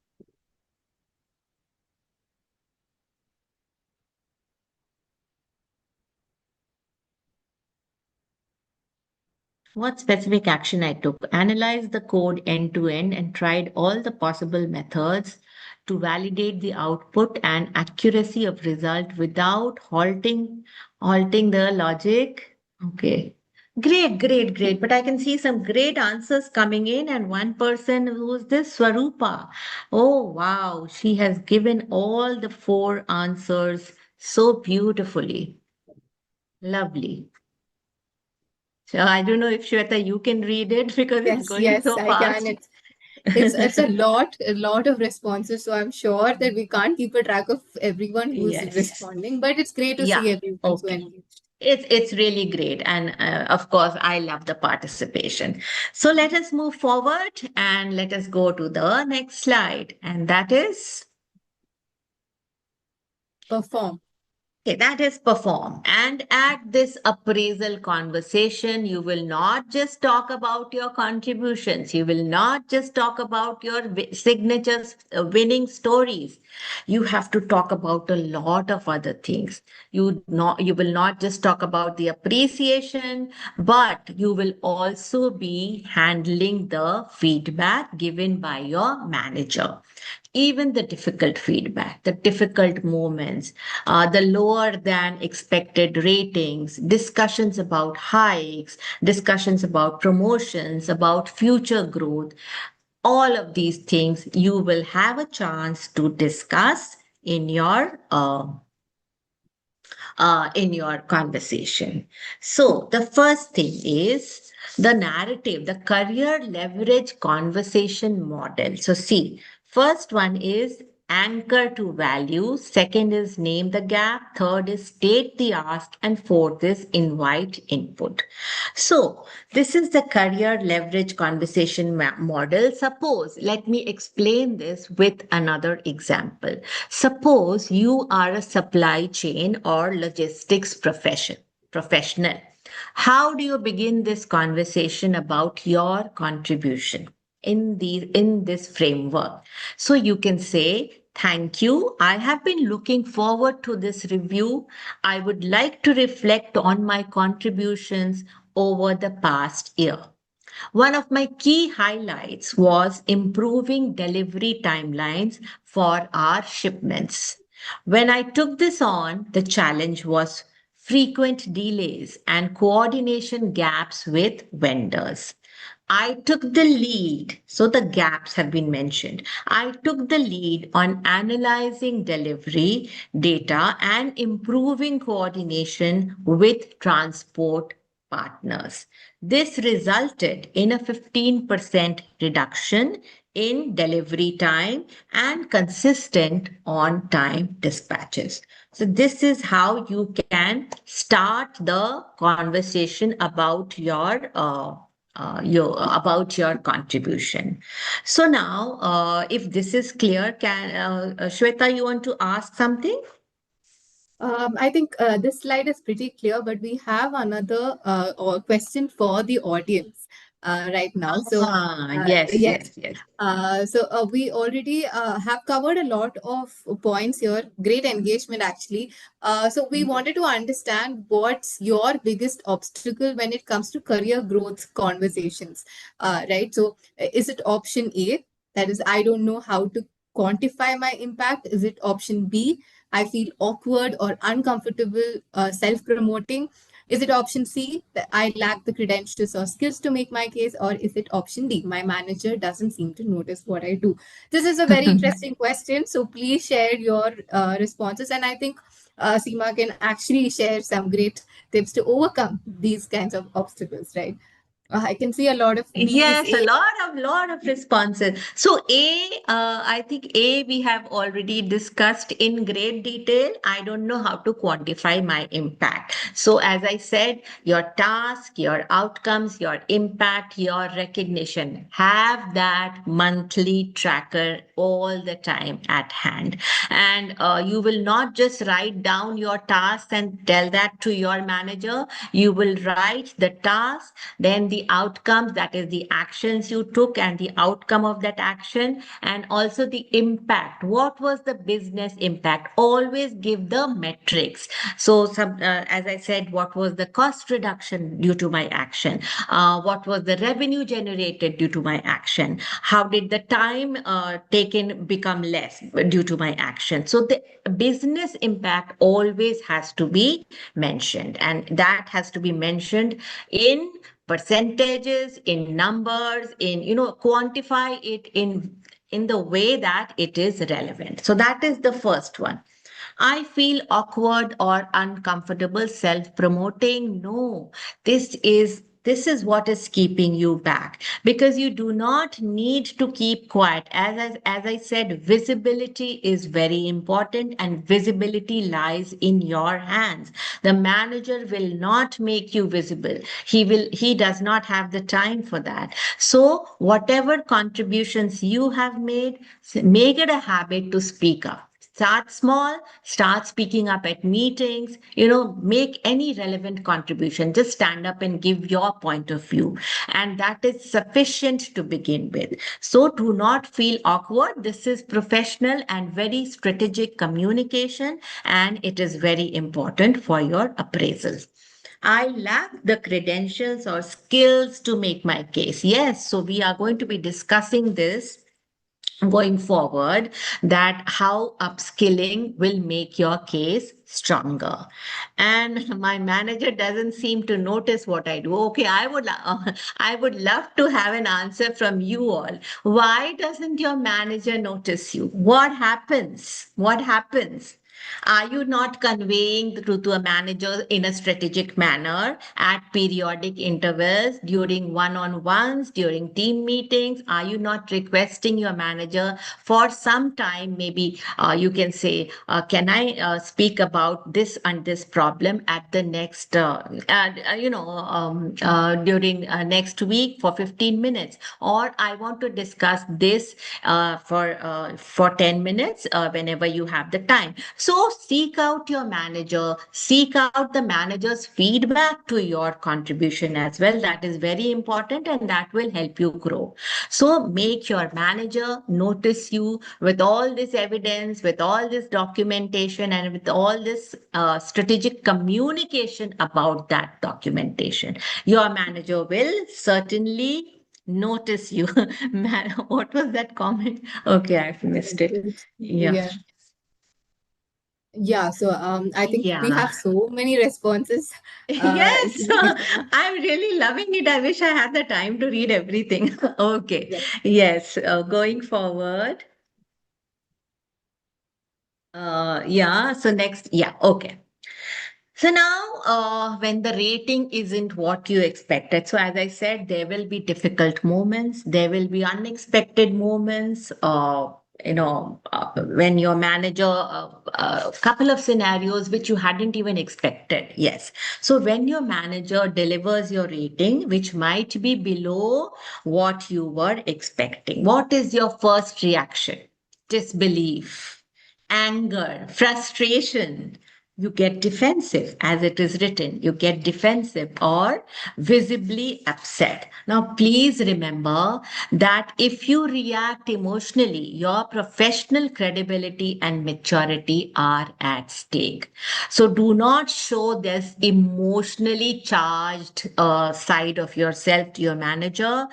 What specific action I took? Analyze the code end to end and tried all the possible methods to validate the output and accuracy of result without halting the logic. Okay. Great, great, great. But I can see some great answers coming in, and one person who's this Swarupa. Oh wow, she has given all the four answers so beautifully. Lovely. So I don't know if Shweta, you can read it because it's Yes, going yes, so I can. fast. It's a lot of responses. So I'm sure that we can't keep a track of everyone who's Yes. responding, but it's great to Yeah. see everyone so Okay. engaged. It's really great, and of course, I love the participation. So let us move forward and let us go to the next slide, and that is. Perform. Okay, that is perform. And at this appraisal conversation, you will not just talk about your contributions. You will not just talk about your signatures, winning stories. You have to talk about a lot of other things. You will not just talk about the appreciation, but you will also be handling the feedback given by your manager, even the difficult feedback, the difficult moments, the lower than expected ratings, discussions about hikes, discussions about promotions, about future growth. All of these things you will have a chance to discuss in your conversation. So, the first thing is the narrative, the career leverage conversation model. So, see, first one is anchor to value, second is name the gap, third is state the ask, and fourth is invite input. So, this is the career leverage conversation model. Suppose, let me explain this with another example. Suppose you are a supply chain or logistics professional. How do you begin this conversation about your contribution in this framework? So you can say, thank you. I have been looking forward to this review. I would like to reflect on my contributions over the past year. One of my key highlights was improving delivery timelines for our shipments. When I took this on, the challenge was frequent delays and coordination gaps with vendors. I took the lead, so the gaps have been mentioned. I took the lead on analyzing delivery data and improving coordination with transport partners. This resulted in a 15% reduction in delivery time and consistent on time dispatches. So, this is how you can start the conversation about your contribution. So now, if this is clear, can Shweta, you want to ask something? I think this slide is pretty clear, but we have another question for the audience right now. So, Yes, yes. yes, yes. So we already have covered a lot of points here. Great engagement, actually. So we wanted to understand what's your biggest obstacle when it comes to career growth conversations, right? So is it option A? That is, I don't know how to quantify my impact. Is it option B? I feel awkward or uncomfortable self promoting? Is it option C, that I lack the credentials or skills to make my case? Or is it option D, my manager doesn't seem to notice what I do? This is a very interesting question. So please share your responses. And I think Seema can actually share some great tips to overcome these kinds of obstacles, right? I can see a lot of B's, Yes, a A. lot of responses. So I think we have already discussed in great detail. I don't know how to quantify my impact. So as I said, your task, your outcomes, your impact, your recognition, have that monthly tracker all the time at hand. And you will not just write down your tasks and tell that to your manager. You will write the task, then the outcomes, that is the actions you took and the outcome of that action, and also the impact. What was the business impact? Always give the metrics. So as I said, what was the cost reduction due to my action? What was the revenue generated due to my action? How did the time taken become less due to my action? So the business impact always has to be mentioned, and that has to be mentioned in percentages, in numbers, in, quantify it in the way that it is relevant. So that is the first one. I feel awkward or uncomfortable self promoting. No, this is what is keeping you back, because you do not need to keep quiet. As I said, visibility is very important, and visibility lies in your hands. The manager will not make you visible. He does not have the time for that. So whatever contributions you have made, make it a habit to speak up. Start small, start speaking up at meetings, make any relevant contribution. Just stand up and give your point of view. And that is sufficient to begin with. So do not feel awkward. This is professional and very strategic communication, and it is very important for your appraisal. I lack the credentials or skills to make my case. Yes, so we are going to be discussing this going forward, that how upskilling will make your case stronger. And my manager doesn't seem to notice what I do. Okay, I would love to have an answer from you all. Why doesn't your manager notice you? What happens? Are you not conveying the truth to a manager in a strategic manner at periodic intervals, during one on ones, during team meetings? Are you not requesting your manager for some time? Maybe you can say, can I speak about this and this problem at the next, during next week for 15 minutes? Or I want to discuss this for 10 minutes whenever you have the time. So seek out your manager, seek out the manager's feedback to your contribution as well. That is very important, and that will help you grow. So make your manager notice you with all this evidence, with all this documentation, and with all this strategic communication about that documentation. Your manager will certainly notice you. Man, what was that comment? Okay, I've missed it. Yeah. Yeah. Yeah. So I think we Yeah. have so many responses. Yes, It's I'm really loving it. I wish I had the time to read everything. Okay. yeah. Yes, going forward. Yeah, so next, yeah, okay. So now, when the rating isn't what you expected, so as I said, there will be difficult moments, there will be unexpected moments. When your manager, a couple of scenarios which you hadn't even expected. Yes. So when your manager delivers your rating, which might be below what you were expecting, what is your first reaction? Disbelief, anger, frustration. You get defensive, as it is written. You get defensive or visibly upset. Now, please remember that if you react emotionally, your professional credibility and maturity are at stake. So, do not show this emotionally charged side of yourself to your manager.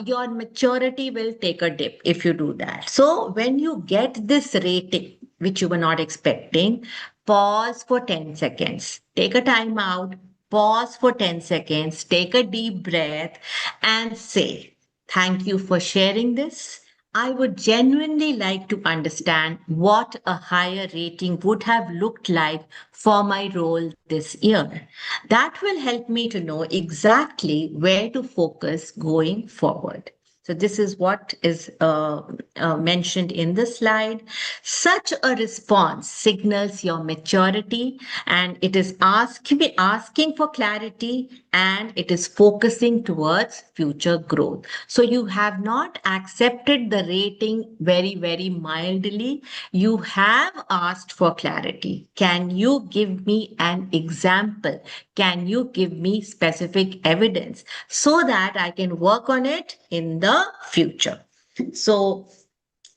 Your maturity will take a dip if you do that. So, when you get this rating, which you were not expecting, pause for 10 seconds. Take a time out, pause for 10 seconds, take a deep breath, and say, thank you for sharing this. I would genuinely like to understand what a higher rating would have looked like for my role this year. That will help me to know exactly where to focus going forward. So, this is what is mentioned in the slide. Such a response signals your maturity, and it is asking for clarity, and it is focusing towards future growth. So, you have not accepted the rating very, very mildly. You have asked for clarity. Can you give me an example? Can you give me specific evidence so that I can work on it in the future? So,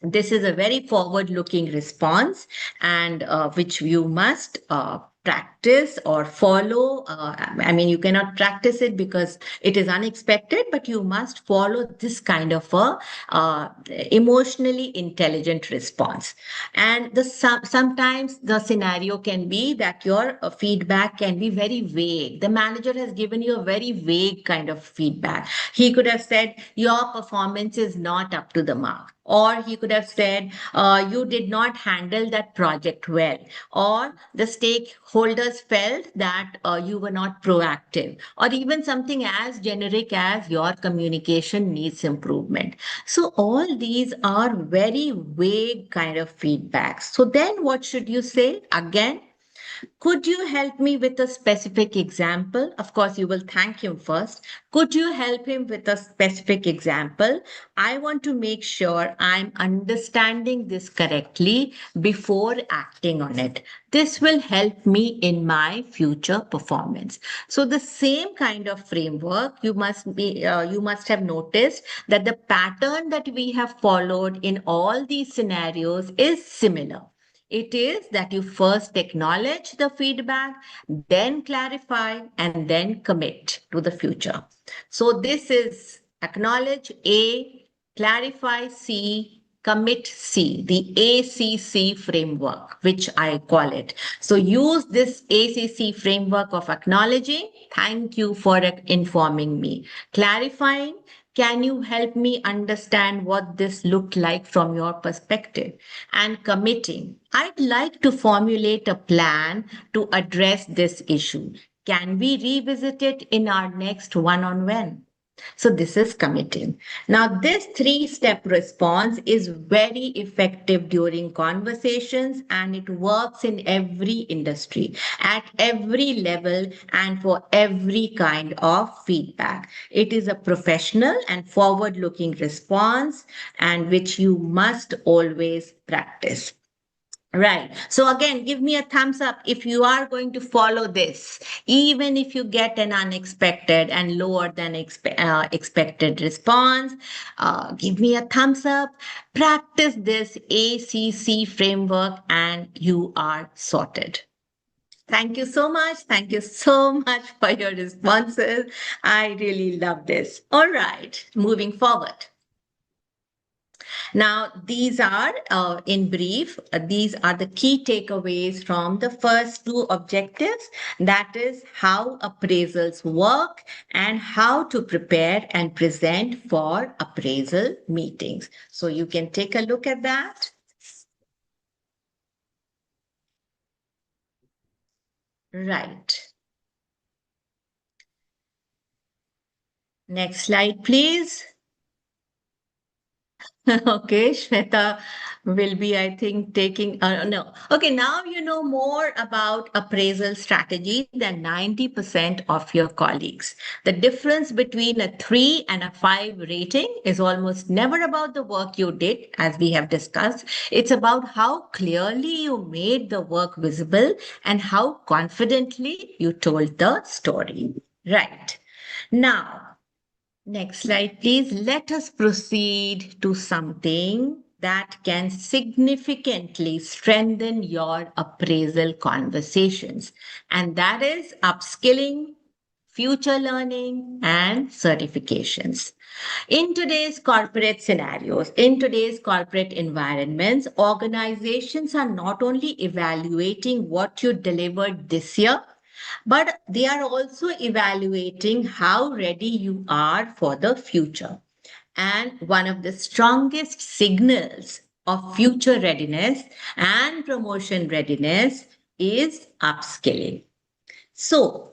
this is a very forward looking response, and which you must practice or follow. I mean, you cannot practice it because it is unexpected, but you must follow this kind of a emotionally intelligent response. And sometimes the scenario can be that your feedback can be very vague. The manager has given you a very vague kind of feedback. He could have said your performance is not up to the mark, or he could have said you did not handle that project well, or the stakeholders felt that you were not proactive, or even something as generic as your communication needs improvement. So all these are very vague kind of feedbacks. So then what should you say? Again, could you help me with a specific example? Of course, you will thank him first. Could you help him with a specific example? I want to make sure I'm understanding this correctly before acting on it. This will help me in my future performance. So the same kind of framework, you must have noticed that the pattern that we have followed in all these scenarios is similar. It is that you first acknowledge the feedback, then clarify, and then commit to the future. So this is acknowledge A, clarify C, commit C, the ACC framework, which I call it. So use this ACC framework of acknowledging. Thank you for informing me. Clarifying. Can you help me understand what this looked like from your perspective? And committing. I'd like to formulate a plan to address this issue. Can we revisit it in our next one on one? So, this is committing. Now, this three-step response is very effective during conversations, and it works in every industry, at every level, and for every kind of feedback. It is a professional and forward looking response, and which you must always practice. Right. So again, give me a thumbs up if you are going to follow this, even if you get an unexpected and lower than expected response. Give me a thumbs up. Practice this ACC framework, and you are sorted. Thank you so much. Thank you so much for your responses. I really love this. All right, moving forward. Now, these are, in brief, these are the key takeaways from the first two objectives. That is how appraisals work and how to prepare and present for appraisal meetings. So you can take a look at that. Right. Next slide, please. Okay, Shweta will be, I think, taking, no. Okay, now you know more about appraisal strategy than 90% of your colleagues. The difference between a 3 and a 5 rating is almost never about the work you did, as we have discussed. It's about how clearly you made the work visible and how confidently you told the story. Right. Now, next slide, please. Let us proceed to something that can significantly strengthen your appraisal conversations, and that is upskilling, future learning, and certifications. In today's corporate scenarios, in today's corporate environments, organizations are not only evaluating what you delivered this year, but they are also evaluating how ready you are for the future. And one of the strongest signals of future readiness and promotion readiness is upskilling. So,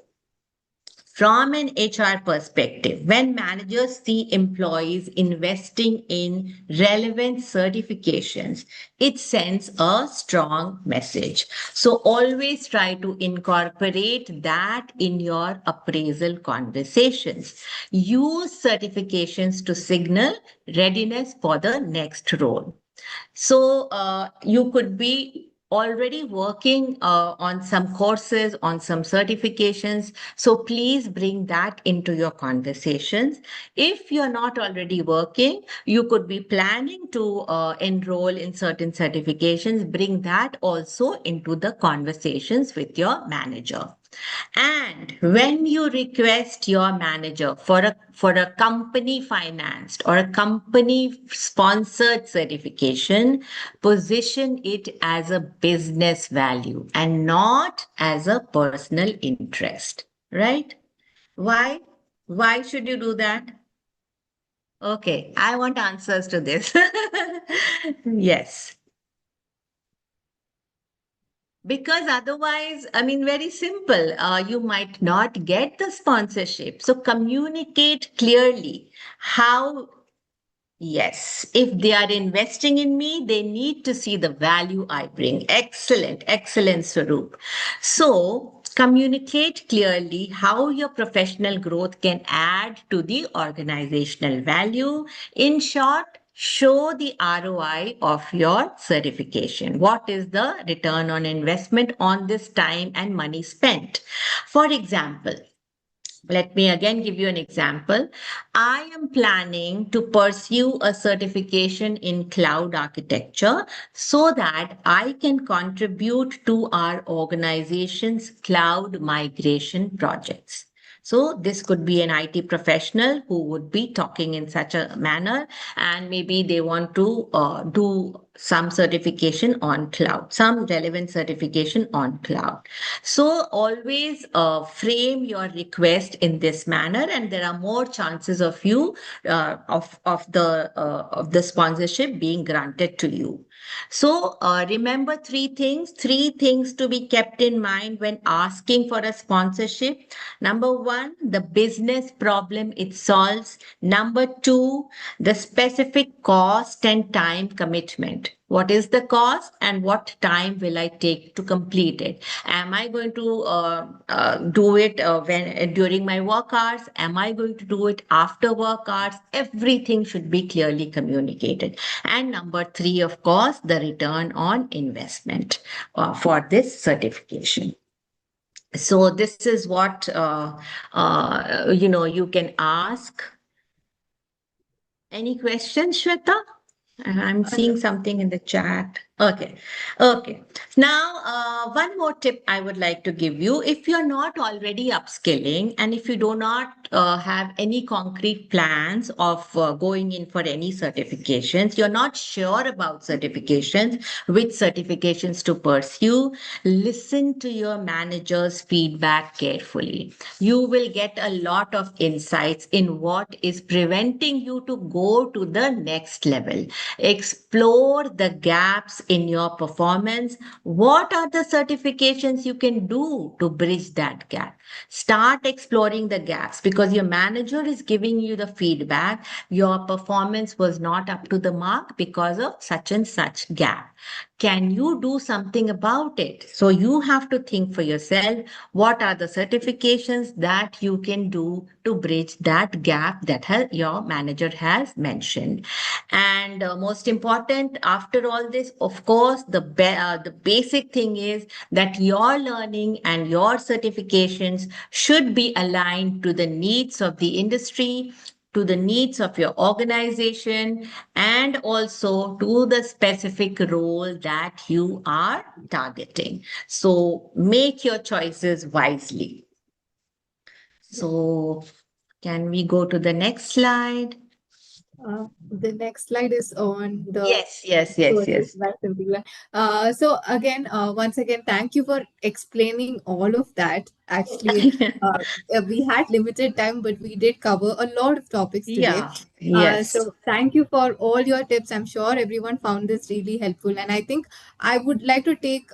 from an HR perspective, when managers see employees investing in relevant certifications, it sends a strong message. So always try to incorporate that in your appraisal conversations. Use certifications to signal readiness for the next role. So you could be already working on some courses, on some certifications. So please bring that into your conversations. If you're not already working, you could be planning to enroll in certain certifications. Bring that also into the conversations with your manager. And when you request your manager for a company financed or a company sponsored certification, position it as a business value and not as a personal interest, right? Why? Why should you do that? Okay, I want answers to this. Yes. Because otherwise, I mean, very simple, you might not get the sponsorship. So communicate clearly how. Yes, if they are investing in me, they need to see the value I bring. Excellent, excellent, Swaroop. So, communicate clearly how your professional growth can add to the organizational value. In short, show the ROI of your certification. What is the return on investment on this time and money spent? For example, let me again give you an example. I am planning to pursue a certification in cloud architecture so that I can contribute to our organization's cloud migration projects. So, this could be an IT professional who would be talking in such a manner, and maybe they want to do some certification on cloud, some relevant certification on cloud. So always frame your request in this manner, and there are more chances of you of the sponsorship being granted to you. So remember three things to be kept in mind when asking for a sponsorship. Number one, the business problem it solves. Number two, the specific cost and time commitment. What is the cost and what time will I take to complete it? Am I going to do it when during my work hours? Am I going to do it after work hours? Everything should be clearly communicated. And number three, of course, the return on investment for this certification. So this is what you can ask. Any questions, Shweta? I'm seeing something in the chat. Okay. Okay. Now, one more tip I would like to give you. If you're not already upskilling and if you do not have any concrete plans of going in for any certifications, you're not sure about certifications, which certifications to pursue, listen to your manager's feedback carefully. You will get a lot of insights in what is preventing you to go to the next level. Explore the gaps in your performance. What are the certifications you can do to bridge that gap? Start exploring the gaps because your manager is giving you the feedback. Your performance was not up to the mark because of such and such gap. Can you do something about it? So you have to think for yourself, what are the certifications that you can do to bridge that gap that your manager has mentioned? And most important, after all this, of course, the basic thing is that your learning and your certifications should be aligned to the needs of the industry, to the needs of your organization, and also to the specific role that you are targeting. So make your choices wisely. So can we go to the next slide? The next slide is on the Yes, yes, yes, courses yes. by Simplilearn. So again, once again, thank you for explaining all of that. Actually, uh, we had limited time, but we did cover a lot of topics today. Yeah, yes. So thank you for all your tips. I'm sure everyone found this really helpful, and I think I would like to take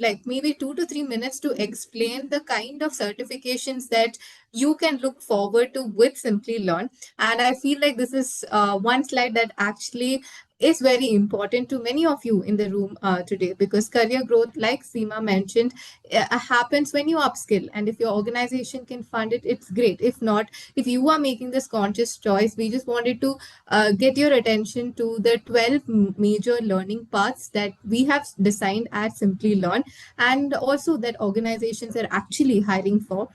like maybe 2 to 3 minutes to explain the kind of certifications that you can look forward to with Simplilearn. And I feel like this is one slide that actually is very important to many of you in the room today, because career growth, like Seema mentioned, happens when you upskill. And if your organization can fund it, it's great. If not, if you are making this conscious choice, we just wanted to get your attention to the 12 major learning paths that we have designed at Simply Learn, and also that organizations are actually hiring for.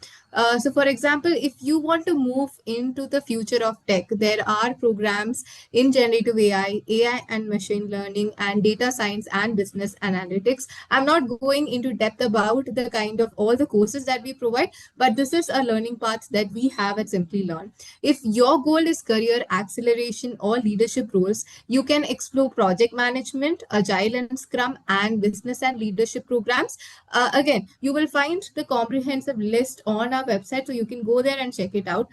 So, for example, if you want to move into the future of tech, there are programs in generative AI and machine learning, and data science and business analytics. I'm not going into depth about the kind of all the courses that we provide, but this is a learning path that we have at Simply Learn. If your goal is career acceleration or leadership roles, you can explore project management, agile and scrum, and business and leadership programs. Again, you will find the comprehensive list on our website, so you can go there and check it out.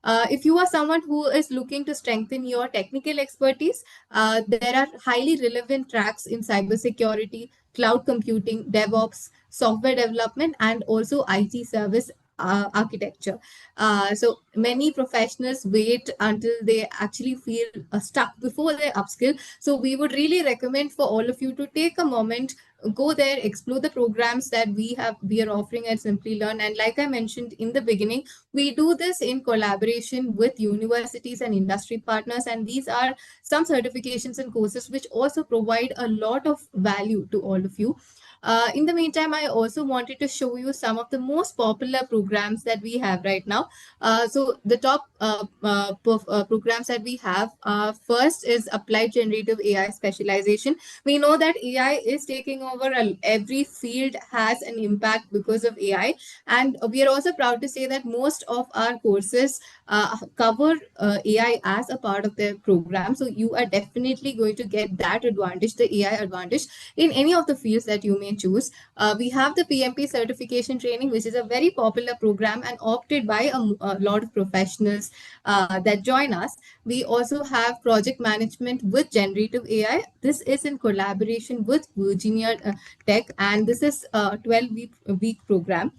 If you are someone who is looking to strengthen your technical expertise, there are highly relevant tracks in cybersecurity, cloud computing, DevOps, software development, and also IT service architecture. So many professionals wait until they actually feel stuck before they upskill. So we would really recommend for all of you to take a moment, go there, explore the programs that we are offering at Simply Learn. And like I mentioned in the beginning, we do this in collaboration with universities and industry partners, and these are some certifications and courses which also provide a lot of value to all of you. In the meantime, I also wanted to show you some of the most popular programs that we have right now. So the top programs that we have, first is Applied Generative AI Specialization. We know that AI is taking over, every field has an impact because of AI. And we are also proud to say that most of our courses cover AI as a part of their program. So you are definitely going to get that advantage, the AI advantage, in any of the fields that you may choose. We have the PMP certification training, which is a very popular program and opted by a lot of professionals that join us. We also have project management with generative AI. This is in collaboration with Virginia Tech, and this is a 12-week program.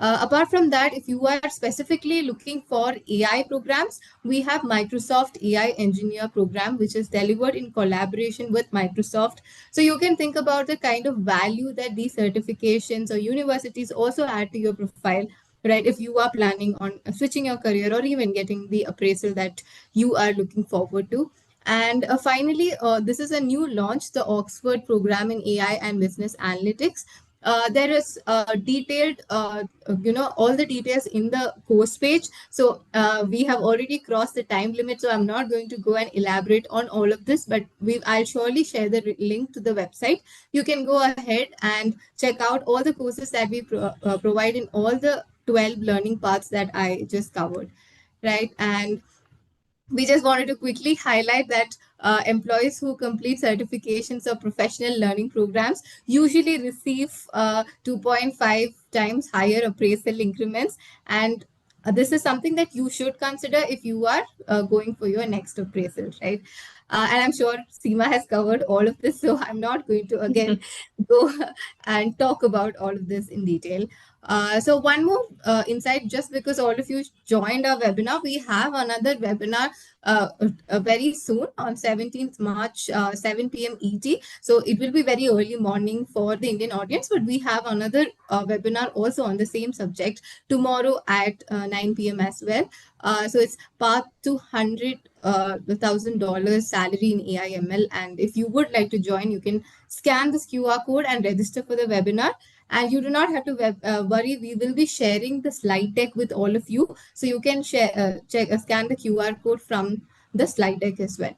Apart from that, if you are specifically looking for AI programs, we have Microsoft AI Engineer program, which is delivered in collaboration with Microsoft. So you can think about the kind of value that these certifications or universities also add to your profile, right? If you are planning on switching your career or even getting the appraisal that you are looking forward to. And finally, this is a new launch, the Oxford program in AI and business analytics. There is detailed, all the details in the course page. So we have already crossed the time limit, so I'm not going to go and elaborate on all of this, but I'll surely share the link to the website. You can go ahead and check out all the courses that we provide in all the 12 learning paths that I just covered, right? And we just wanted to quickly highlight that employees who complete certifications or professional learning programs usually receive 2.5 times higher appraisal increments. And this is something that you should consider if you are going for your next appraisal, right? And I'm sure Seema has covered all of this, so I'm not going to again go and talk about all of this in detail. So one more insight, just because all of you joined our webinar, we have another webinar very soon on 17th March, 7 p.m. ET. So it will be very early morning for the Indian audience, but we have another webinar also on the same subject tomorrow at 9 p.m. as well. So it's path to $100,000 salary in AIML. And if you would like to join, you can scan this QR code and register for the webinar. And you do not have to worry. We will be sharing the slide deck with all of you, so you can share, scan the QR code from the slide deck as well.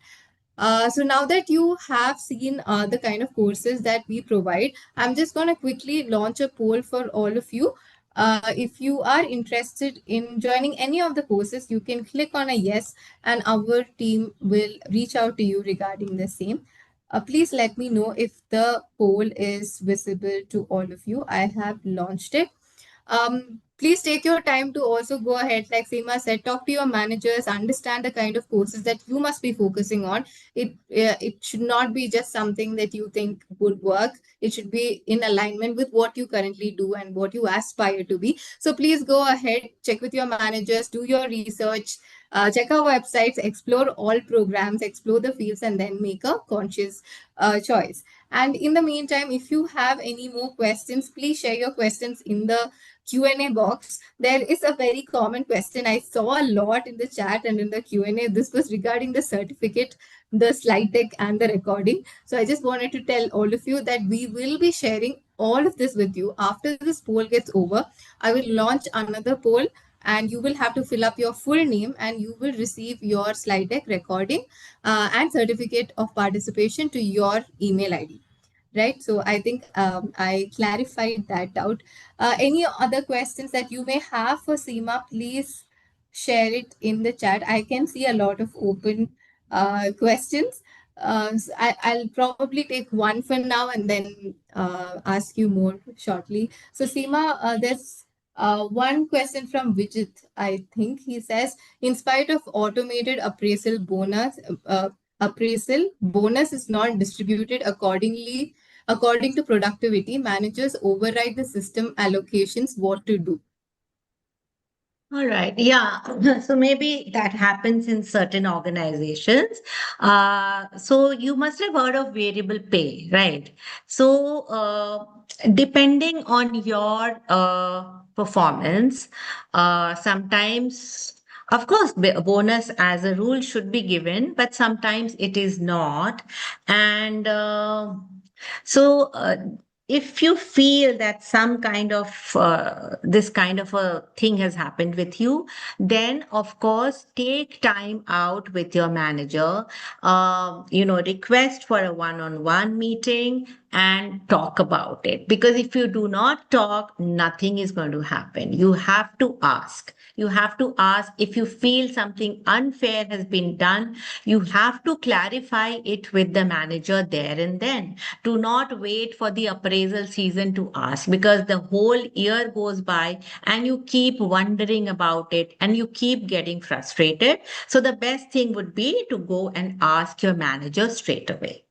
So now that you have seen the kind of courses that we provide, I'm just going to quickly launch a poll for all of you. If you are interested in joining any of the courses, you can click on a yes, and our team will reach out to you regarding the same. Please let me know if the poll is visible to all of you. I have launched it. Please take your time to also go ahead, like Seema said, talk to your managers, understand the kind of courses that you must be focusing on. It should not be just something that you think would work. It should be in alignment with what you currently do and what you aspire to be. So please go ahead, check with your managers, do your research, check our websites, explore all programs, explore the fields, and then make a conscious choice. And in the meantime, if you have any more questions, please share your questions in the Q&A box. There is a very common question I saw a lot in the chat and in the Q&A. This was regarding the certificate, the slide deck, and the recording. So I just wanted to tell all of you that we will be sharing all of this with you after this poll gets over. I will launch another poll, and you will have to fill up your full name, and you will receive your slide deck recording and certificate of participation to your email ID. Right. So I think I clarified that out. Any other questions that you may have for Seema, please share it in the chat. I can see a lot of open questions. I'll probably take one for now and then ask you more shortly. So Seema, there's one question from Vijit. I think he says, in spite of automated appraisal bonus is not distributed according to productivity. Managers override the system allocations. What to do? All right. Yeah. So maybe that happens in certain organizations. So you must have heard of variable pay, right? So depending on your performance, sometimes, of course, a bonus as a rule should be given, but sometimes it is not. And so if you feel that some kind of this kind of a thing has happened with you, then of course take time out with your manager, request for a one-on-one meeting and talk about it, because if you do not talk, nothing is going to happen. You have to ask. You have to ask. If you feel something unfair has been done, you have to clarify it with the manager there and then. Do not wait for the appraisal season to ask, because the whole year goes by and you keep wondering about it and you keep getting frustrated. So the best thing would be to go and ask your manager straight away.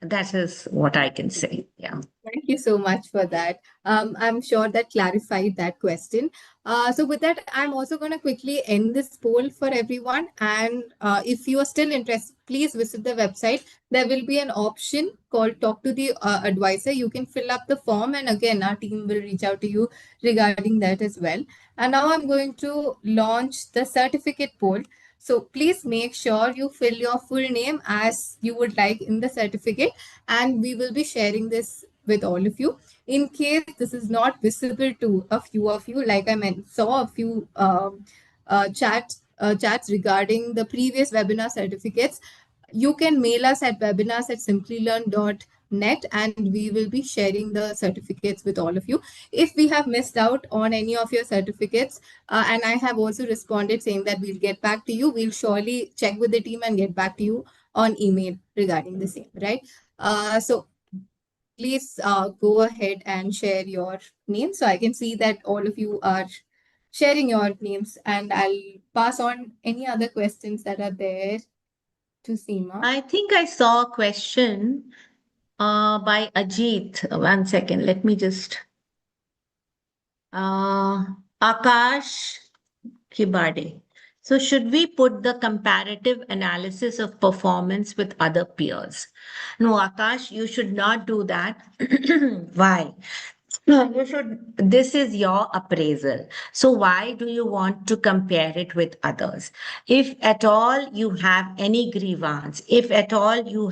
That is what I can say. Yeah. Thank you so much for that. I'm sure that clarified that question. So with that, I'm also going to quickly end this poll for everyone. And if you are still interested, please visit the website. There will be an option called Talk to the Advisor. You can fill up the form, and again, our team will reach out to you regarding that as well. And now I'm going to launch the certificate poll. So please make sure you fill your full name as you would like in the certificate, and we will be sharing this with all of you. In case this is not visible to a few of you, like I saw a few chats regarding the previous webinar certificates, you can mail us at webinars@simplilearn.net, and we will be sharing the certificates with all of you. If we have missed out on any of your certificates, and I have also responded saying that we'll get back to you, we'll surely check with the team and get back to you on email regarding the same, right? So please go ahead and share your name. So I can see that all of you are sharing your names, and I'll pass on any other questions that are there to Seema. I think I saw a question by Ajit. One second. Let me just. Akash Kibade. So, should we put the comparative analysis of performance with other peers? No, Akash, you should not do that. Why? No, you should. This is your appraisal. So, why do you want to compare it with others? If at all you have any grievance, if at all you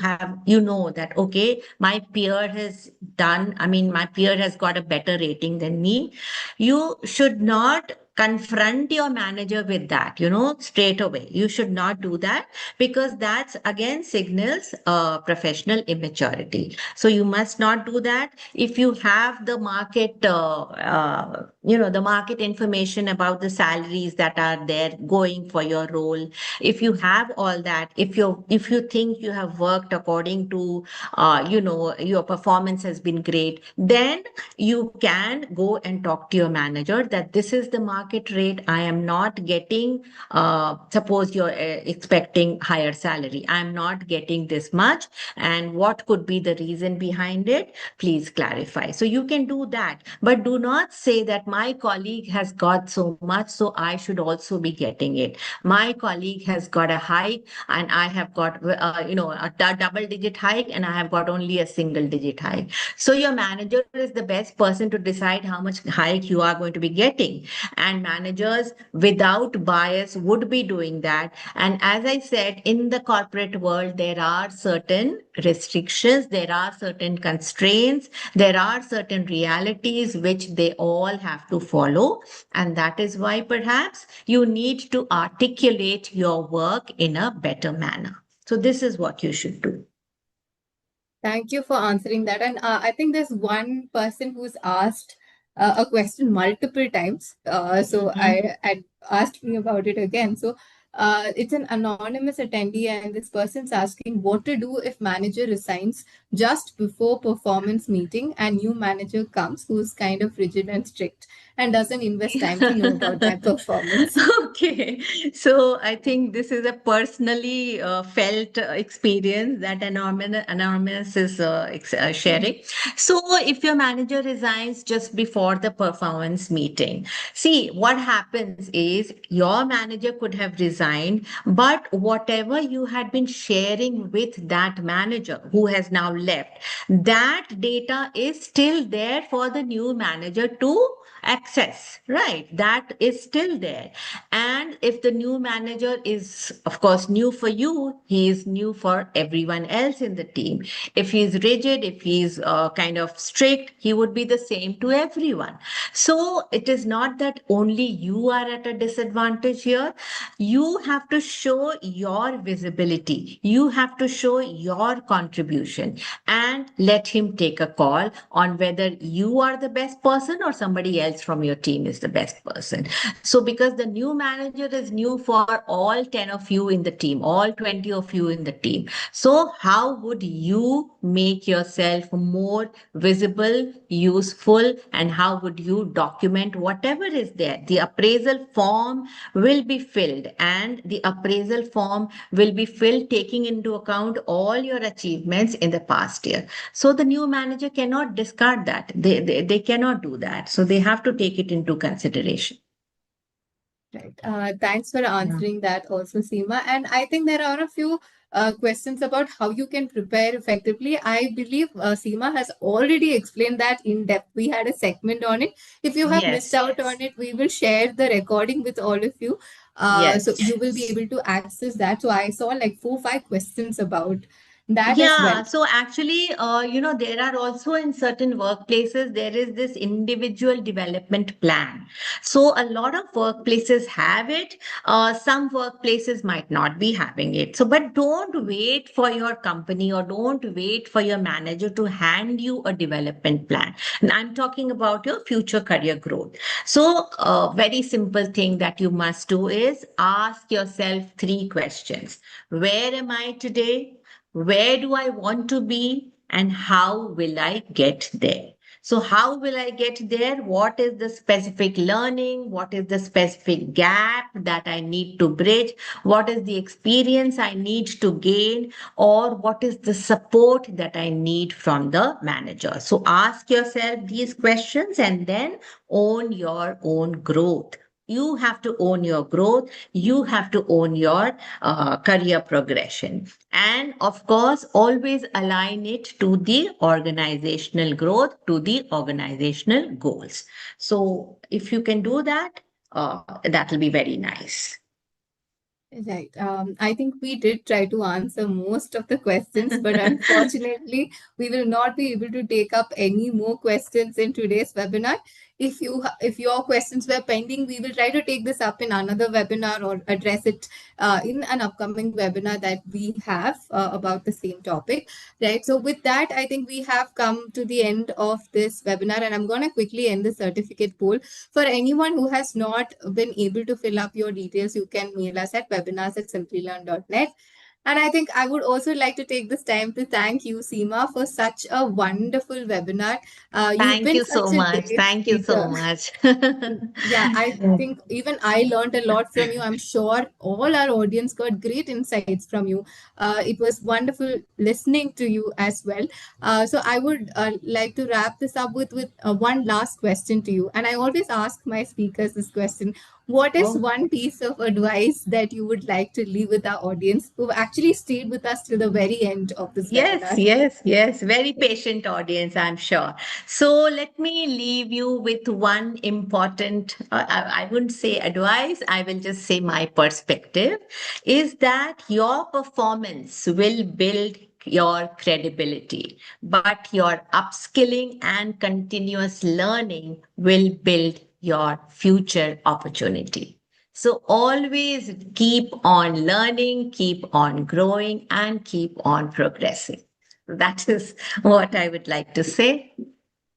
know that, okay, my peer has done, I mean, my peer has got a better rating than me, you should not confront your manager with that, straight away. You should not do that, because that's again signals professional immaturity. So you must not do that. If you have the market, the market information about the salaries that are there going for your role, if you have all that, if you think you have worked according to, your performance has been great, then you can go and talk to your manager that this is the market rate. I am not getting, suppose you're expecting higher salary. I'm not getting this much. And what could be the reason behind it? Please clarify. So you can do that. But do not say that my colleague has got so much, so I should also be getting it. My colleague has got a hike and I have got, a double digit hike, and I have got only a single digit hike. So your manager is the best person to decide how much hike you are going to be getting. And managers without bias would be doing that. And as I said, in the corporate world, there are certain restrictions, there are certain constraints, there are certain realities which they all have to follow. And that is why perhaps you need to articulate your work in a better manner. So, this is what you should do. Thank you for answering that. And I think there's one person who's asked a question multiple times. So Mhm. I asked me about it again. So it's an anonymous attendee, and this person's asking what to do if manager resigns just before performance meeting and new manager comes who's kind of rigid and strict and doesn't invest time to know about my performance. Okay, so I think this is a personally felt experience that Anonymous is sharing. So, if your manager resigns just before the performance meeting, see what happens is your manager could have resigned, but whatever you had been sharing with that manager who has now left, that data is still there for the new manager to access, right? That is still there. And if the new manager is, of course, new for you, he is new for everyone else in the team. If he is rigid, if he is kind of strict, he would be the same to everyone. So it is not that only you are at a disadvantage here. You have to show your visibility, you have to show your contribution, and let him take a call on whether you are the best person or somebody else from your team is the best person. So, because the new manager is new for all 10 of you in the team, all 20 of you in the team. So, how would you make yourself more visible, useful, and how would you document whatever is there? The appraisal form will be filled, and the appraisal form will be filled taking into account all your achievements in the past year. So, the new manager cannot discard that. They cannot do that. So, they have to take it into consideration. Right. Thanks for Yeah. answering that also, Seema. And I think there are a few questions about how you can prepare effectively. I believe Seema has already explained that in depth. We had a segment on it. If you have missed Yes, out on it, we will share the recording with all of you. So yes. you will be able to access that. So I saw like 4, 5 questions about that as well. Yeah, so actually, there are also in certain workplaces, there is this individual development plan. So a lot of workplaces have it. Some workplaces might not be having it. So, but don't wait for your company or don't wait for your manager to hand you a development plan. And I'm talking about your future career growth. So, a very simple thing that you must do is ask yourself 3 questions. Where am I today? Where do I want to be? And how will I get there? So, how will I get there? What is the specific learning? What is the specific gap that I need to bridge? What is the experience I need to gain? Or what is the support that I need from the manager? So, ask yourself these questions and then own your own growth. You have to own your growth. You have to own your career progression. And of course, always align it to the organizational growth, to the organizational goals. So, if you can do that, that will be very nice. Right. I think we did try to answer most of the questions, but unfortunately, we will not be able to take up any more questions in today's webinar. if your questions were pending, we will try to take this up in another webinar or address it in an upcoming webinar that we have about the same topic, right? So with that, I think we have come to the end of this webinar, and I'm going to quickly end the certificate poll. For anyone who has not been able to fill up your details, you can mail us at webinars@simplilearn.net. And I think I would also like to take this time to thank you, Seema, for such a wonderful webinar. You've Thank been you so such a much. great Thank you so speaker. much. Yeah, I think even I learned a lot from you. I'm sure all our audience got great insights from you. It was wonderful listening to you as well. So I would like to wrap this up with one last question to you. And I always ask my speakers this question: what is Oh. one piece of advice that you would like to leave with our audience who've actually stayed with us till the very end of this Yes, webinar? yes, yes. Very patient audience, I'm sure. So let me leave you with one important, I wouldn't say advice, I will just say my perspective is that your performance will build your credibility, but your upskilling and continuous learning will build your future opportunity. So always keep on learning, keep on growing, and keep on progressing. That is what I would like to say.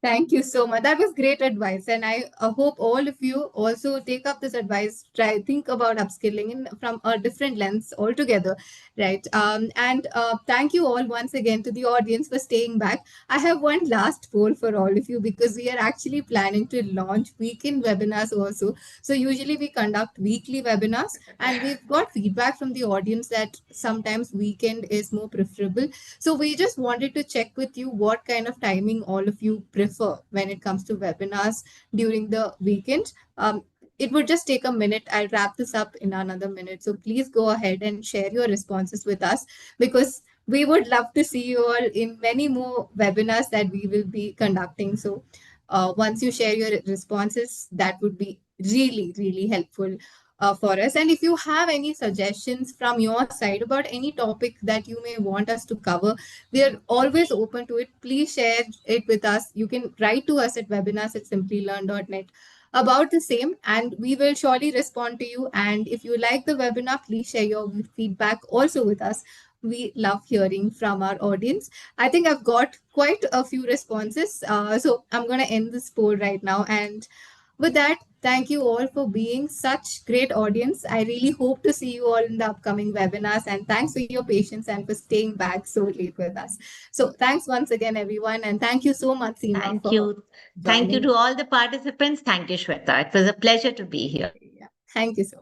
Thank you so much. That was great advice, and I hope all of you also take up this advice. Try think about upskilling from a different lens altogether, right? And thank you all once again to the audience for staying back. I have one last poll for all of you because we are actually planning to launch weekend webinars also. So usually we conduct weekly webinars, and we've got feedback from the audience that sometimes weekend is more preferable. So we just wanted to check with you what kind of timing all of you prefer when it comes to webinars during the weekend. It would just take a minute. I'll wrap this up in another minute. So please go ahead and share your responses with us because we would love to see you all in many more webinars that we will be conducting. So once you share your responses, that would be really, really helpful for us. And if you have any suggestions from your side about any topic that you may want us to cover, we are always open to it. Please share it with us. You can write to us at webinars@simplilearn.net about the same, and we will surely respond to you. And if you like the webinar, please share your feedback also with us. We love hearing from our audience. I think I've got quite a few responses. So I'm going to end this poll right now. And with that, thank you all for being such great audience. I really hope to see you all in the upcoming webinars. And thanks for your patience and for staying back so late with us. So thanks once again, everyone. And thank you so much, Seema, Thank for you. Thank you joining. to all the participants. Thank you, Shweta. It was a pleasure to be here. Yeah. Thank you so much.